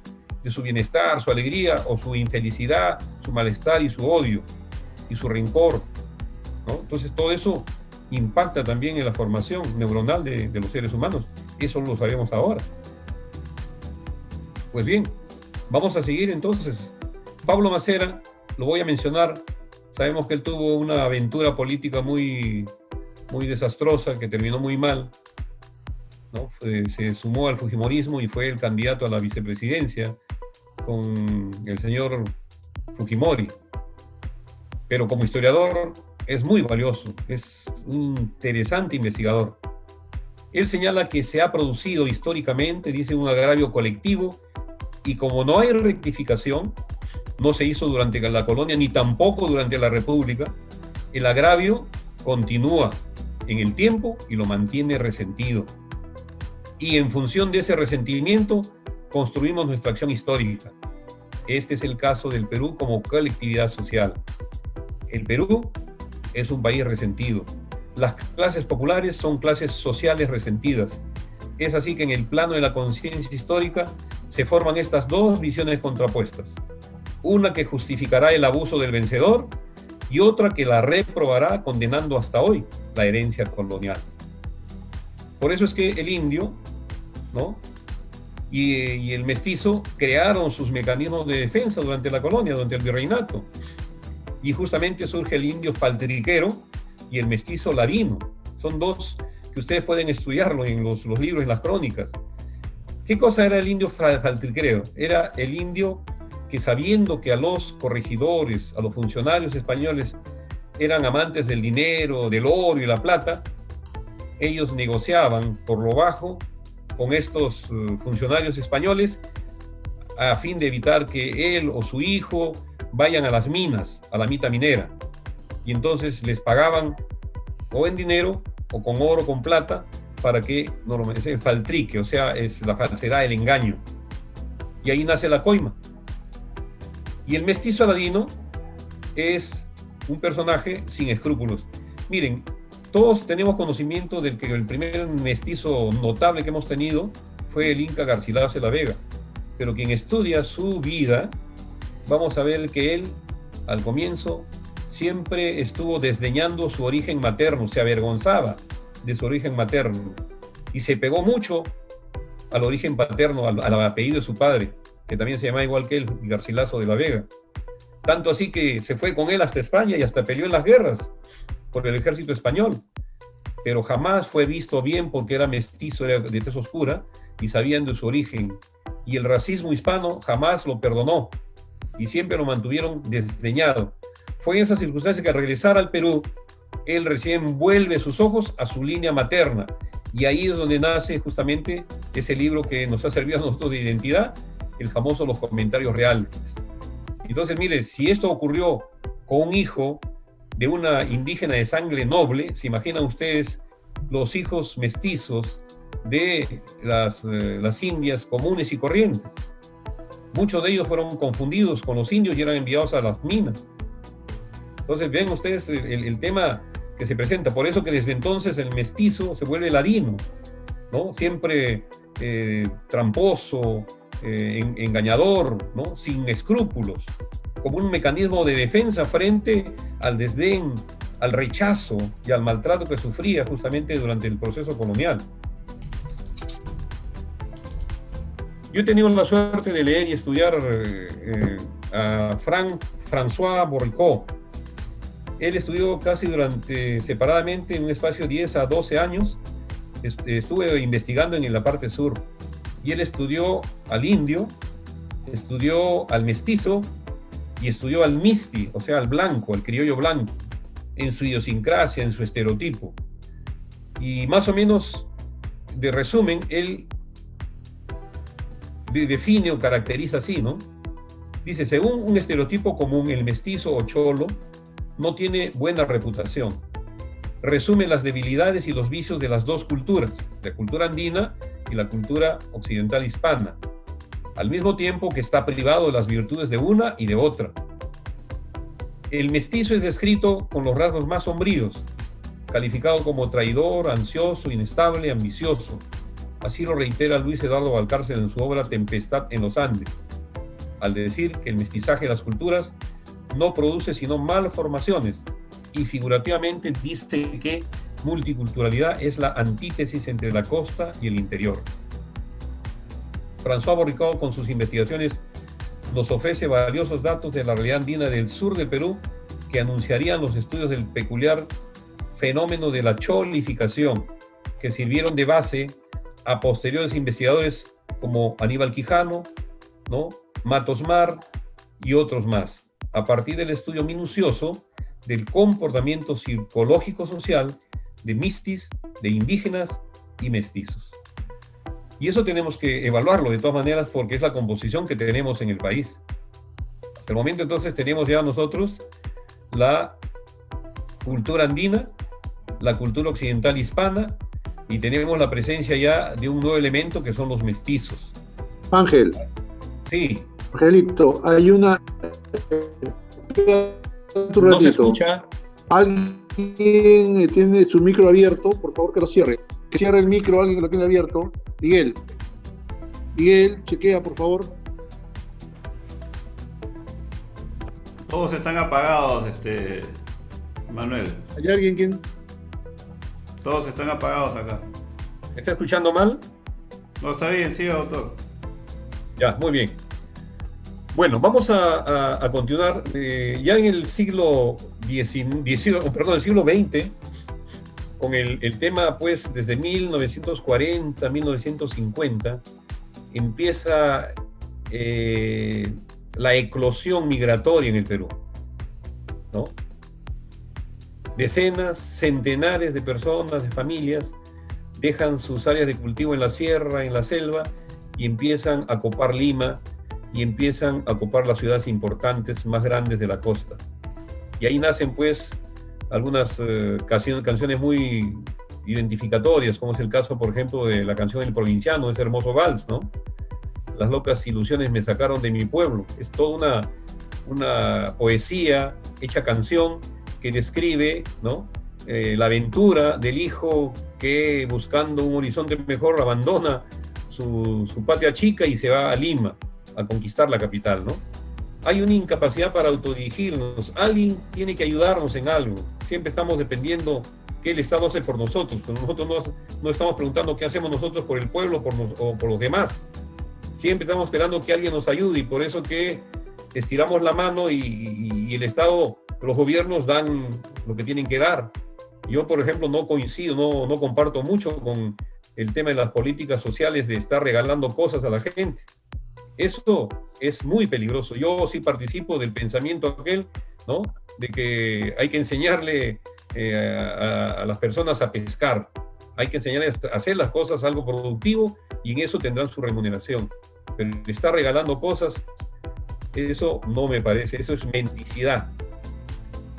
de su bienestar, su alegría o su infelicidad, su malestar y su odio y su rencor, ¿no? Entonces todo eso impacta también en la formación neuronal de los seres humanos. Eso lo sabemos ahora. Pues bien, vamos a seguir entonces. Pablo Macera, lo voy a mencionar. Sabemos que él tuvo una aventura política muy desastrosa, que terminó muy mal, ¿no? Se sumó al fujimorismo y fue el candidato a la vicepresidencia con el señor Fujimori. Pero como historiador es muy valioso, es un interesante investigador. Él señala que se ha producido históricamente, dice, un agravio colectivo, y como no hay rectificación, no se hizo durante la colonia ni tampoco durante la República, el agravio continúa en el tiempo y lo mantiene resentido. Y en función de ese resentimiento construimos nuestra acción histórica. Este es el caso del Perú como colectividad social. El Perú es un país resentido. Las clases populares son clases sociales resentidas. Es así que en el plano de la conciencia histórica se forman estas dos visiones contrapuestas. Una que justificará el abuso del vencedor y otra que la reprobará condenando hasta hoy la herencia colonial. Por eso es que el indio, ¿no?, y el mestizo crearon sus mecanismos de defensa durante la colonia, durante el virreinato. Y justamente surge el indio faltriquero y el mestizo ladino. Son dos que ustedes pueden estudiarlo en los libros, en las crónicas. ¿Qué cosa era el indio faltriquero? Era el indio que, sabiendo que a los corregidores, a los funcionarios españoles eran amantes del dinero, del oro y la plata, ellos negociaban por lo bajo con estos funcionarios españoles a fin de evitar que él o su hijo vayan a las minas, a la mita minera. Y entonces les pagaban o en dinero o con oro, con plata, para que normalmente es faltrique, o sea, es la falsedad, el engaño. Y ahí nace la coima. Y el mestizo ladino es un personaje sin escrúpulos. Miren, todos tenemos conocimiento del que el primer mestizo notable que hemos tenido fue el Inca Garcilaso de la Vega. Pero quien estudia su vida, vamos a ver que él, al comienzo, siempre estuvo desdeñando su origen materno, se avergonzaba de su origen materno y se pegó mucho al origen paterno, al apellido de su padre, que también se llamaba igual que él, Garcilaso de la Vega. Tanto así que se fue con él hasta España y hasta peleó en las guerras por el ejército español, pero jamás fue visto bien porque era mestizo, era de tez oscura y sabían de su origen. Y el racismo hispano jamás lo perdonó y siempre lo mantuvieron desdeñado. Fue en esa circunstancia que al regresar al Perú, él recién vuelve sus ojos a su línea materna. Y ahí es donde nace justamente ese libro que nos ha servido a nosotros de identidad, el famoso Los Comentarios Reales. Entonces, mire, si esto ocurrió con un hijo de una indígena de sangre noble, ¿se imaginan ustedes los hijos mestizos de las indias comunes y corrientes? Muchos de ellos fueron confundidos con los indios y eran enviados a las minas. Entonces, ven ustedes el tema que se presenta. Por eso que desde entonces el mestizo se vuelve ladino, ¿no? Siempre tramposo, engañador, ¿no? Sin escrúpulos, como un mecanismo de defensa frente al desdén, al rechazo y al maltrato que sufría justamente durante el proceso colonial. Yo he tenido la suerte de leer y estudiar a François Bourricot. Él estudió casi separadamente en un espacio de 10 a 12 años. Estuve investigando en la parte sur. Y él estudió al indio, estudió al mestizo y estudió al misti, o sea, al blanco, al criollo blanco, en su idiosincrasia, en su estereotipo. Y más o menos, de resumen, él define o caracteriza así, ¿no? Dice, según un estereotipo común, el mestizo o cholo no tiene buena reputación. Resume las debilidades y los vicios de las dos culturas, la cultura andina y la cultura occidental hispana, al mismo tiempo que está privado de las virtudes de una y de otra. El mestizo es descrito con los rasgos más sombríos, calificado como traidor, ansioso, inestable, ambicioso. Así lo reitera Luis Eduardo Valcárcel en su obra Tempestad en los Andes. al decir que el mestizaje de las culturas no produce sino malformaciones, y figurativamente dice que multiculturalidad es la antítesis entre la costa y el interior. François Borricot, con sus investigaciones, nos ofrece valiosos datos de la realidad andina del sur del Perú que anunciarían los estudios del peculiar fenómeno de la cholificación, que sirvieron de base a posteriores investigadores como Aníbal Quijano, ¿no?, Matos Mar y otros más, a partir del estudio minucioso del comportamiento psicológico-social de mistis, de indígenas y mestizos. Y eso tenemos que evaluarlo de todas maneras porque es la composición que tenemos en el país. Hasta el momento entonces tenemos ya nosotros la cultura andina, la cultura occidental hispana, y tenemos la presencia ya de un nuevo elemento que son los mestizos. Ángel. Sí. Angelito, hay una... No se escucha. Alguien tiene su micro abierto, por favor que lo cierre. Que cierre el micro, alguien que lo tiene abierto. Miguel. Miguel, chequea, por favor. Todos están apagados, Manuel. ¿Hay alguien quien...? Todos están apagados acá. ¿Me está escuchando mal? No, está bien, siga, doctor. Ya, muy bien. Bueno, vamos a continuar. Ya en el siglo el siglo XX, con el tema, pues, desde 1940, 1950, empieza la eclosión migratoria en el Perú, ¿no? Decenas, centenares de personas, de familias, dejan sus áreas de cultivo en la sierra, en la selva, y empiezan a copar Lima, y empiezan a ocupar las ciudades importantes, más grandes de la costa. Y ahí nacen, pues, algunas canciones muy identificatorias, como es el caso, por ejemplo, de la canción El Provinciano, ese hermoso vals, ¿no? Las locas ilusiones me sacaron de mi pueblo. Es toda una poesía hecha canción que describe, ¿no?, la aventura del hijo que, buscando un horizonte mejor, abandona su patria chica y se va a Lima a conquistar la capital, ¿no? Hay una incapacidad para autodirigirnos. Alguien tiene que ayudarnos en algo. Siempre estamos dependiendo que el Estado hace por nosotros, pero nosotros no estamos preguntando qué hacemos nosotros por el pueblo o por los demás. Siempre estamos esperando que alguien nos ayude, y por eso que estiramos la mano y el Estado, los gobiernos dan lo que tienen que dar. Yo, por ejemplo, no coincido, no comparto mucho con el tema de las políticas sociales de estar regalando cosas a la gente. Eso es muy peligroso. Yo sí participo del pensamiento aquel, ¿no?, de que hay que enseñarle a las personas a pescar. Hay que enseñarles a hacer las cosas algo productivo, y en eso tendrán su remuneración. Pero estar regalando cosas, eso no me parece, eso es mendicidad.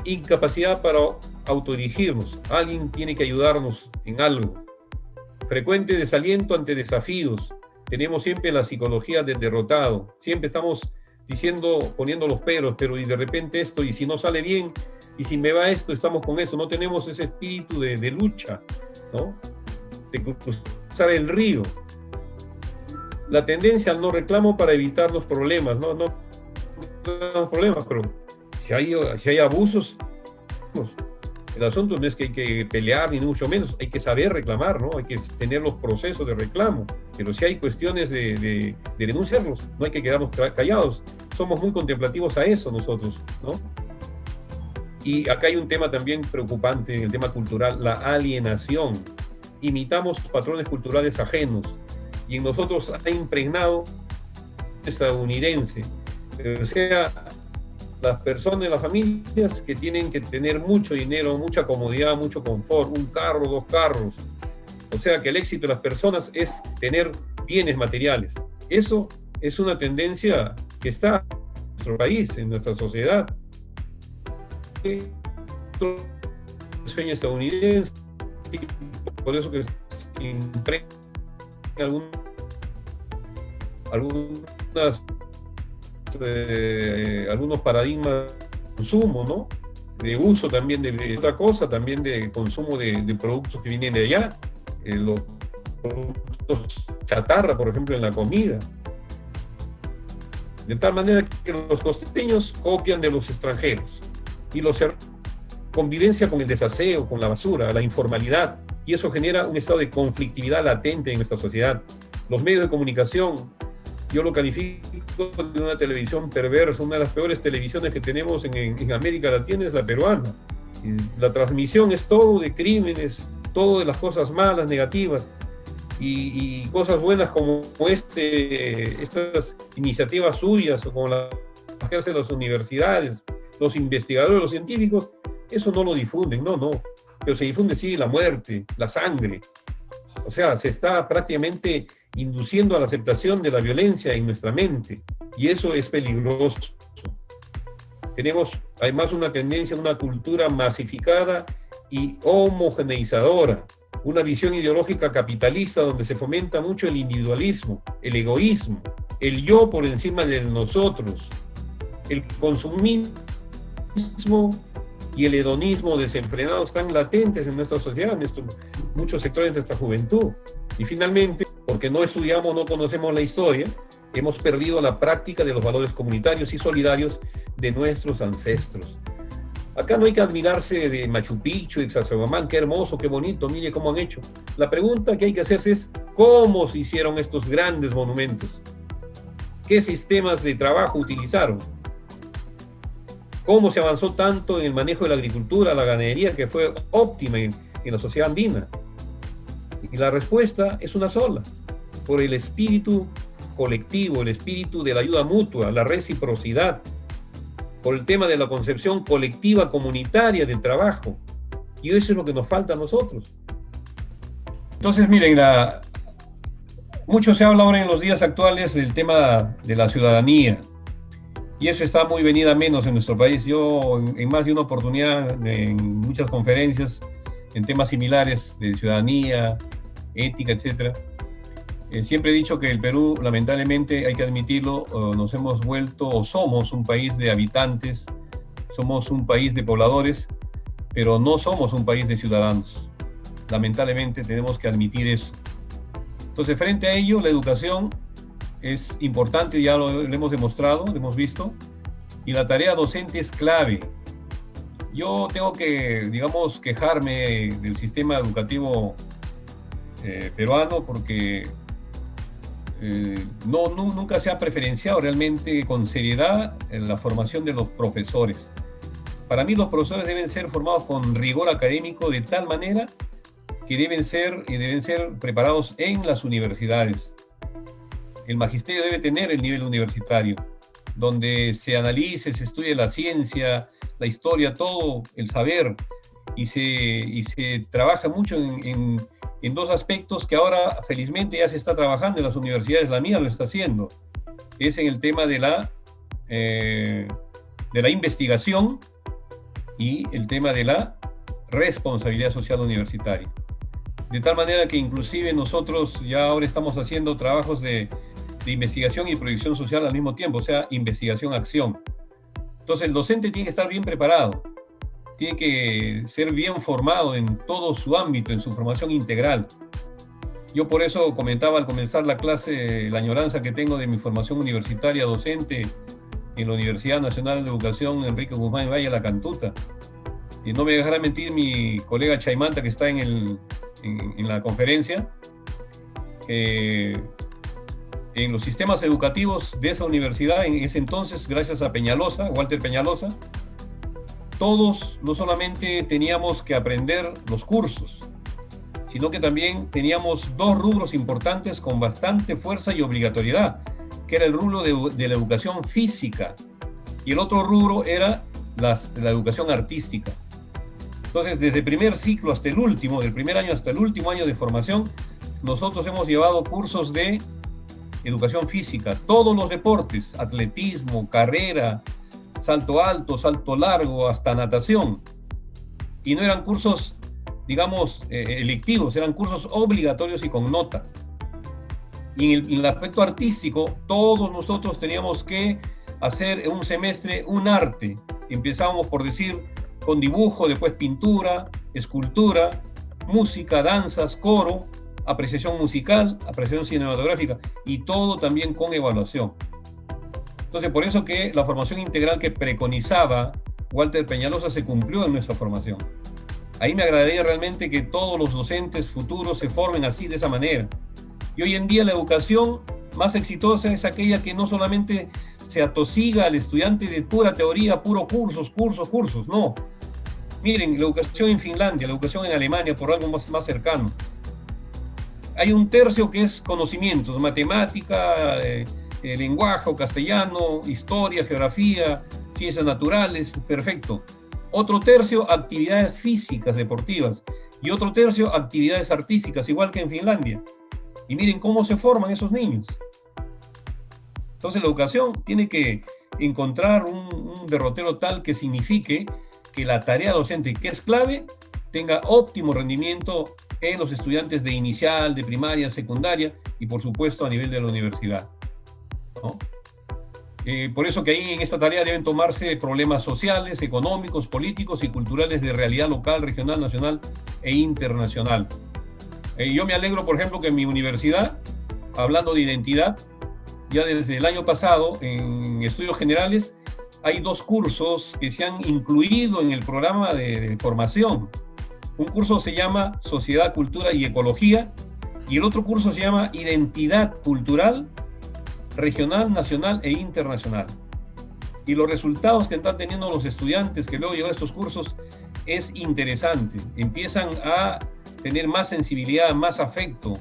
Incapacidad para autodirigirnos. Alguien tiene que ayudarnos en algo. Frecuente desaliento ante desafíos. Tenemos siempre la psicología del derrotado. Siempre estamos diciendo, poniendo los peros, pero y de repente esto, y si no sale bien, y si me va esto, estamos con eso. No tenemos ese espíritu de lucha, ¿no?, de cruzar el río. La tendencia al no reclamo para evitar los problemas. No tenemos problemas, pero si hay abusos, el asunto no es que hay que pelear, ni mucho menos, hay que saber reclamar, ¿no? Hay que tener los procesos de reclamo, pero si hay cuestiones de denunciarlos, no hay que quedarnos callados. Somos muy contemplativos a eso nosotros, ¿no? Y acá hay un tema también preocupante en el tema cultural, la alienación. Imitamos patrones culturales ajenos, y en nosotros ha impregnado estadounidense. O sea, las personas, las familias que tienen que tener mucho dinero, mucha comodidad, mucho confort, un carro, 2 carros. O sea, que el éxito de las personas es tener bienes materiales. Eso es una tendencia que está en nuestro país, en nuestra sociedad. El sueño estadounidense, por eso que impregna algunos paradigmas de consumo, ¿no?, de uso también de otra cosa, también de consumo de productos que vienen de allá, los productos chatarra, por ejemplo, en la comida. de tal manera que los costeños copian de los extranjeros y los convivencia con el desaseo, con la basura, la informalidad, y eso genera un estado de conflictividad latente en nuestra sociedad. Los medios de comunicación, yo lo califico de una televisión perversa, una de las peores televisiones que tenemos en América Latina es la peruana. Y la transmisión es todo de crímenes, todo de las cosas malas, negativas, y cosas buenas como estas iniciativas suyas, como las que hacen las universidades, los investigadores, los científicos, eso no lo difunden, no, pero se difunde sí la muerte, la sangre. O sea, se está prácticamente induciendo a la aceptación de la violencia en nuestra mente, y eso es peligroso. Tenemos además una tendencia, una cultura masificada y homogeneizadora, una visión ideológica capitalista donde se fomenta mucho el individualismo, el egoísmo, el yo por encima de nosotros, el consumismo y el hedonismo desenfrenado están latentes en nuestra sociedad, en muchos sectores de nuestra juventud. Y finalmente, porque no estudiamos, no conocemos la historia, hemos perdido la práctica de los valores comunitarios y solidarios de nuestros ancestros. Acá no hay que admirarse de Machu Picchu, de Sacsayhuamán, qué hermoso, qué bonito, mire cómo han hecho. La pregunta que hay que hacerse es cómo se hicieron estos grandes monumentos, qué sistemas de trabajo utilizaron, cómo se avanzó tanto en el manejo de la agricultura, la ganadería, que fue óptima en la sociedad andina. Y la respuesta es una sola: por el espíritu colectivo, el espíritu de la ayuda mutua, la reciprocidad, por el tema de la concepción colectiva, comunitaria del trabajo. Y eso es lo que nos falta a nosotros. Entonces, miren, mucho se habla ahora en los días actuales del tema de la ciudadanía. Y eso está muy venida menos en nuestro país. Yo, en más de una oportunidad, en muchas conferencias, en temas similares de ciudadanía, ética, etc., siempre he dicho que el Perú, lamentablemente, hay que admitirlo, nos hemos vuelto, o somos un país de habitantes, somos un país de pobladores, pero no somos un país de ciudadanos. Lamentablemente tenemos que admitir eso. Entonces, frente a ello, la educación es importante, ya lo hemos demostrado, lo hemos visto, y la tarea docente es clave. Yo tengo que, digamos, quejarme del sistema educativo peruano porque nunca se ha preferenciado realmente con seriedad en la formación de los profesores. Para mí los profesores deben ser formados con rigor académico de tal manera que deben ser preparados en las universidades. El magisterio debe tener el nivel universitario, donde se analice, se estudie la ciencia, la historia, todo el saber, y se trabaja mucho en dos aspectos que ahora felizmente ya se está trabajando en las universidades. La mía lo está haciendo. Es en el tema de la investigación y el tema de la responsabilidad social universitaria. De tal manera que inclusive nosotros ya ahora estamos haciendo trabajos de investigación y proyección social al mismo tiempo, o sea, investigación-acción. Entonces el docente tiene que estar bien preparado, tiene que ser bien formado en todo su ámbito, en su formación integral. Yo por eso comentaba al comenzar la clase la añoranza que tengo de mi formación universitaria docente en la Universidad Nacional de Educación Enrique Guzmán Valle La Cantuta. Y no me dejará mentir mi colega Chaimanta, que está en la conferencia, en los sistemas educativos de esa universidad, en ese entonces, gracias a Peñalosa, Walter Peñalosa, todos no solamente teníamos que aprender los cursos, sino que también teníamos dos rubros importantes con bastante fuerza y obligatoriedad, que era el rubro de la educación física y el otro rubro era la educación artística. Entonces, desde el primer ciclo hasta el último, del primer año hasta el último año de formación, nosotros hemos llevado cursos de educación física, todos los deportes, atletismo, carrera, salto alto, salto largo, hasta natación. Y no eran cursos, digamos, electivos, eran cursos obligatorios y con nota. Y en el aspecto artístico, todos nosotros teníamos que hacer en un semestre un arte. Empezábamos, por decir, con dibujo, después pintura, escultura, música, danzas, coro, apreciación musical, apreciación cinematográfica, y todo también con evaluación. Entonces, por eso que la formación integral que preconizaba Walter Peñalosa se cumplió en nuestra formación. Ahí me agradaría realmente que todos los docentes futuros se formen así, de esa manera. Y hoy en día la educación más exitosa es aquella que no solamente se atosiga al estudiante de pura teoría, puro cursos, no. Miren, la educación en Finlandia, la educación en Alemania, por algo más cercano. Hay un tercio que es conocimientos, matemática, lenguaje o castellano, historia, geografía, ciencias naturales, perfecto. Otro tercio, actividades físicas, deportivas. Y otro tercio, actividades artísticas, igual que en Finlandia. Y miren cómo se forman esos niños. Entonces la educación tiene que encontrar un derrotero tal que signifique que la tarea docente, que es clave, tenga óptimo rendimiento en los estudiantes de inicial, de primaria, secundaria y por supuesto a nivel de la universidad, ¿no? Por eso que ahí en esta tarea deben tomarse problemas sociales, económicos, políticos y culturales de realidad local, regional, nacional e internacional. Yo me alegro, por ejemplo, que en mi universidad, hablando de identidad, ya desde el año pasado, en estudios generales, hay 2 cursos que se han incluido en el programa de formación. Un curso se llama Sociedad, Cultura y Ecología, y el otro curso se llama Identidad Cultural, Regional, Nacional e Internacional. Y los resultados que están teniendo los estudiantes que luego llevan estos cursos es interesante. Empiezan a tener más sensibilidad, más afecto,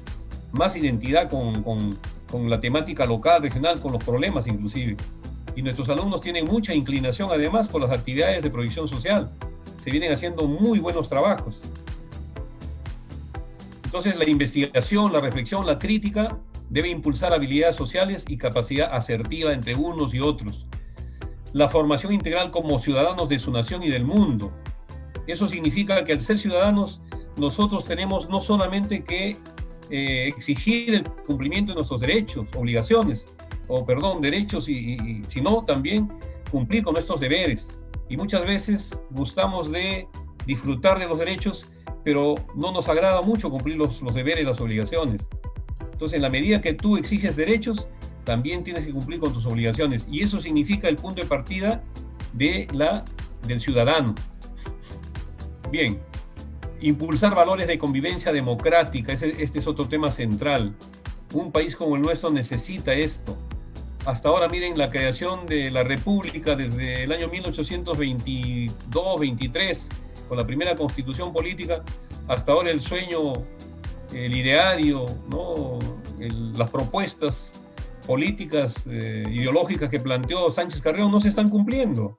más identidad con la temática local, regional, con los problemas inclusive. Y nuestros alumnos tienen mucha inclinación además por las actividades de provisión social. Se vienen haciendo muy buenos trabajos. Entonces la investigación, la reflexión, la crítica debe impulsar habilidades sociales y capacidad asertiva entre unos y otros. La formación integral como ciudadanos de su nación y del mundo. Eso significa que al ser ciudadanos nosotros tenemos no solamente que exigir el cumplimiento de nuestros derechos, derechos, sino también cumplir con nuestros deberes. Y muchas veces gustamos de disfrutar de los derechos, pero no nos agrada mucho cumplir los deberes y las obligaciones. Entonces, en la medida que tú exiges derechos, también tienes que cumplir con tus obligaciones. Y eso significa el punto de partida del ciudadano. Bien. Impulsar valores de convivencia democrática, este es otro tema central. Un país como el nuestro necesita esto. Hasta ahora, miren, la creación de la República desde el año 1822-23, con la primera constitución política, hasta ahora el sueño, el ideario, ¿no? Las propuestas políticas, ideológicas que planteó Sánchez Carrión no se están cumpliendo.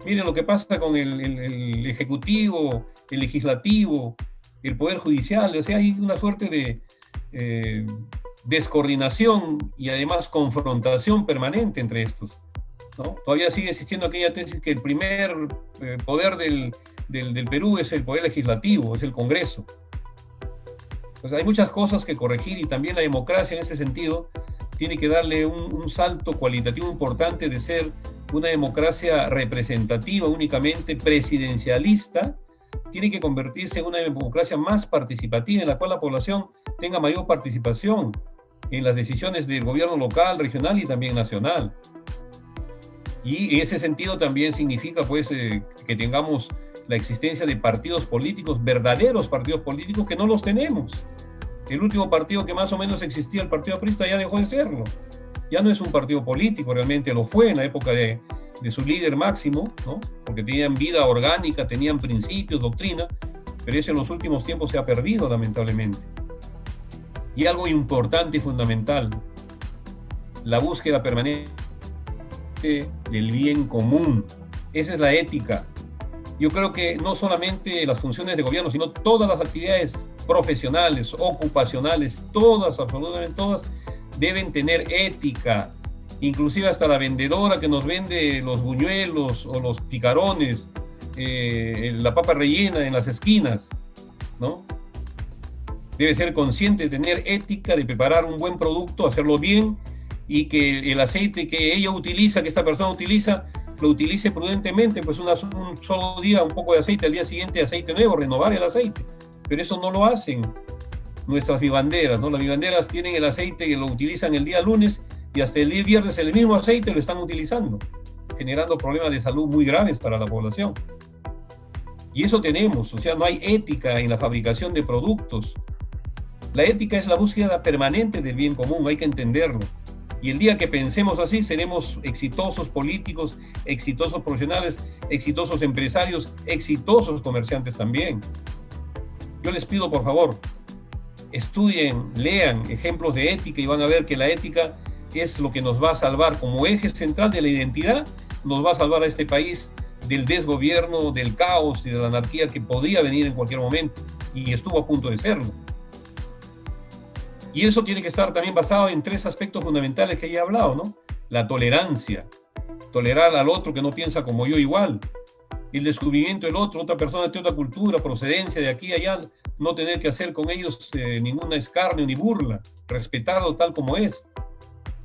Miren lo que pasa con el Ejecutivo, el Legislativo, el Poder Judicial. O sea, hay una suerte de descoordinación y además confrontación permanente entre estos, ¿no? Todavía sigue existiendo aquella tesis que el primer poder del Perú es el Poder Legislativo, es el Congreso. Pues hay muchas cosas que corregir y también la democracia en ese sentido tiene que darle un salto cualitativo importante de ser una democracia representativa únicamente presidencialista, tiene que convertirse en una democracia más participativa en la cual la población tenga mayor participación en las decisiones del gobierno local, regional y también nacional. Y en ese sentido también significa pues que tengamos la existencia de partidos políticos, verdaderos partidos políticos que no los tenemos. El último partido que más o menos existía, el Partido Aprista, ya dejó de serlo. Ya no es un partido político, realmente lo fue en la época de su líder máximo, ¿no? Porque tenían vida orgánica, tenían principios, doctrina, pero eso en los últimos tiempos se ha perdido, lamentablemente. Y algo importante y fundamental, la búsqueda permanente del bien común. Esa es la ética. Yo creo que no solamente las funciones de gobierno, sino todas las actividades profesionales, ocupacionales, todas, absolutamente todas, deben tener ética. Inclusive hasta la vendedora que nos vende los buñuelos o los picarones, la papa rellena en las esquinas, ¿no? Debe ser consciente de tener ética, de preparar un buen producto, hacerlo bien, y que el aceite que ella utiliza, que esta persona utiliza, lo utilice prudentemente, pues un solo día un poco de aceite, al día siguiente aceite nuevo, renovar el aceite. Pero eso no lo hacen nuestras vivanderas, ¿no? Las vivanderas tienen el aceite que lo utilizan el día lunes y hasta el día viernes el mismo aceite lo están utilizando, generando problemas de salud muy graves para la población. Y eso tenemos, o sea, no hay ética en la fabricación de productos. La ética es la búsqueda permanente del bien común, hay que entenderlo. Y el día que pensemos así, seremos exitosos políticos, exitosos profesionales, exitosos empresarios, exitosos comerciantes también. Yo les pido, por favor, estudien, lean ejemplos de ética y van a ver que la ética es lo que nos va a salvar como eje central de la identidad, nos va a salvar a este país del desgobierno, del caos y de la anarquía que podría venir en cualquier momento y estuvo a punto de serlo. Y eso tiene que estar también basado en 3 aspectos fundamentales que ya he hablado, ¿no? La tolerancia, tolerar al otro que no piensa como yo igual, el descubrimiento del otro, otra persona de otra cultura, procedencia de aquí y allá, no tener que hacer con ellos ninguna escarnio ni burla, respetarlo tal como es.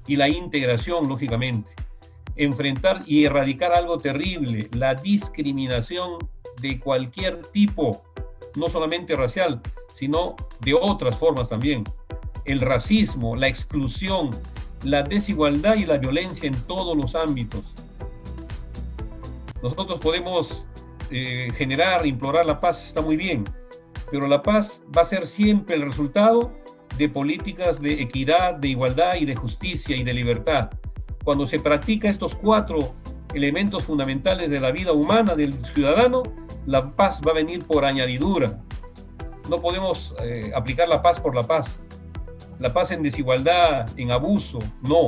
Y la integración, lógicamente. Enfrentar y erradicar algo terrible, la discriminación de cualquier tipo, no solamente racial, sino de otras formas también. El racismo, la exclusión, la desigualdad y la violencia en todos los ámbitos. Nosotros podemos generar, implorar la paz, está muy bien, pero la paz va a ser siempre el resultado de políticas de equidad, de igualdad y de justicia y de libertad. Cuando se practica estos 4 elementos fundamentales de la vida humana del ciudadano, la paz va a venir por añadidura. No podemos aplicar la paz por la paz. La paz en desigualdad, en abuso, no.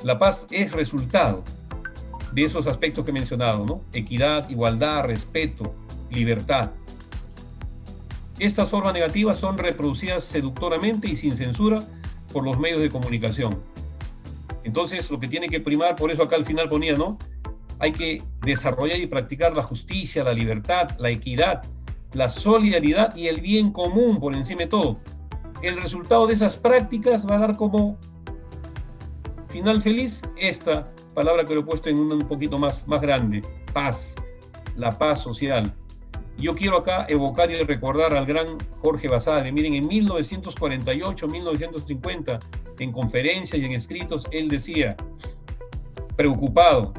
La paz es resultado de esos aspectos que he mencionado, ¿no? Equidad, igualdad, respeto, libertad. Estas formas negativas son reproducidas seductoramente y sin censura por los medios de comunicación. Entonces, lo que tiene que primar, por eso acá al final ponía, ¿no? Hay que desarrollar y practicar la justicia, la libertad, la equidad, la solidaridad y el bien común por encima de todo. El resultado de esas prácticas va a dar como final feliz esta palabra que lo he puesto en un poquito más grande, paz, la paz social. Yo quiero acá evocar y recordar al gran Jorge Basadre. Miren, en 1948, 1950, en conferencias y en escritos, él decía, preocupado,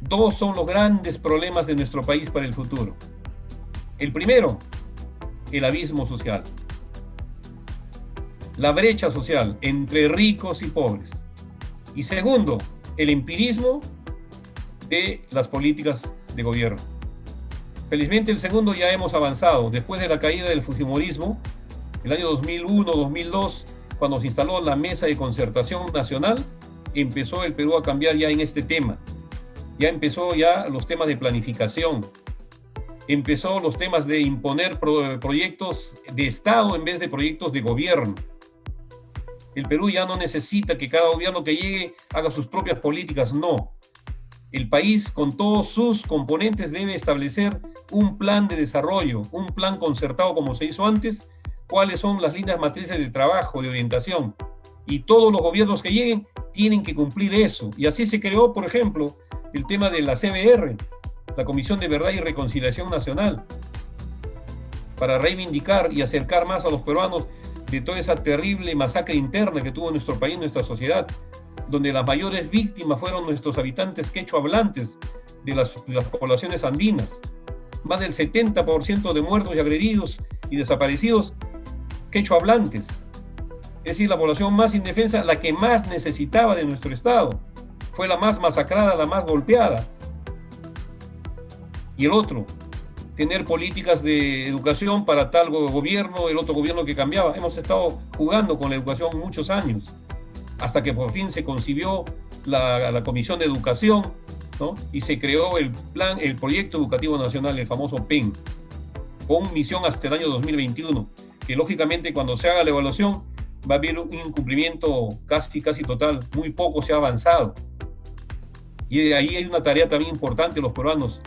2 son los grandes problemas de nuestro país para el futuro. El primero, el abismo social. La brecha social entre ricos y pobres. Y segundo, el empirismo de las políticas de gobierno. Felizmente el segundo ya hemos avanzado. Después de la caída del fujimorismo, el año 2001, 2002, cuando se instaló la Mesa de Concertación Nacional, empezó el Perú a cambiar ya en este tema. Ya empezó ya los temas de planificación. Empezó los temas de imponer proyectos de Estado en vez de proyectos de gobierno. El Perú ya no necesita que cada gobierno que llegue haga sus propias políticas, no. El país, con todos sus componentes, debe establecer un plan de desarrollo, un plan concertado como se hizo antes, cuáles son las líneas matrices de trabajo, de orientación. Y todos los gobiernos que lleguen tienen que cumplir eso. Y así se creó, por ejemplo, el tema de la CBR, la Comisión de Verdad y Reconciliación Nacional, para reivindicar y acercar más a los peruanos de toda esa terrible masacre interna que tuvo nuestro país, nuestra sociedad, donde las mayores víctimas fueron nuestros habitantes quechua hablantes de las poblaciones andinas. Más del 70% de muertos y agredidos y desaparecidos quechua hablantes. Es decir, la población más indefensa, la que más necesitaba de nuestro Estado. Fue la más masacrada, la más golpeada. Y el otro, tener políticas de educación para tal gobierno, el otro gobierno que cambiaba. Hemos estado jugando con la educación muchos años, hasta que por fin se concibió la Comisión de Educación, ¿no? Y se creó el Proyecto Educativo Nacional, el famoso PEN, con misión hasta el año 2021, que lógicamente cuando se haga la evaluación va a haber un incumplimiento casi total, muy poco se ha avanzado. Y ahí hay una tarea también importante los peruanos.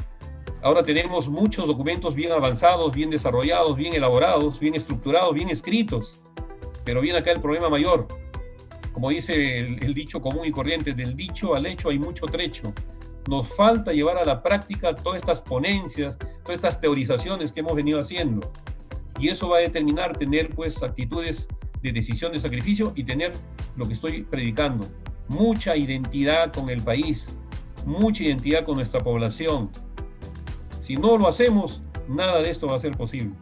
Ahora tenemos muchos documentos bien avanzados, bien desarrollados, bien elaborados, bien estructurados, bien escritos, pero viene acá el problema mayor. Como dice el dicho común y corriente, del dicho al hecho hay mucho trecho. Nos falta llevar a la práctica todas estas ponencias, todas estas teorizaciones que hemos venido haciendo. Y eso va a determinar tener pues actitudes de decisión, de sacrificio y tener lo que estoy predicando. Mucha identidad con el país, mucha identidad con nuestra población. Si no lo hacemos, nada de esto va a ser posible.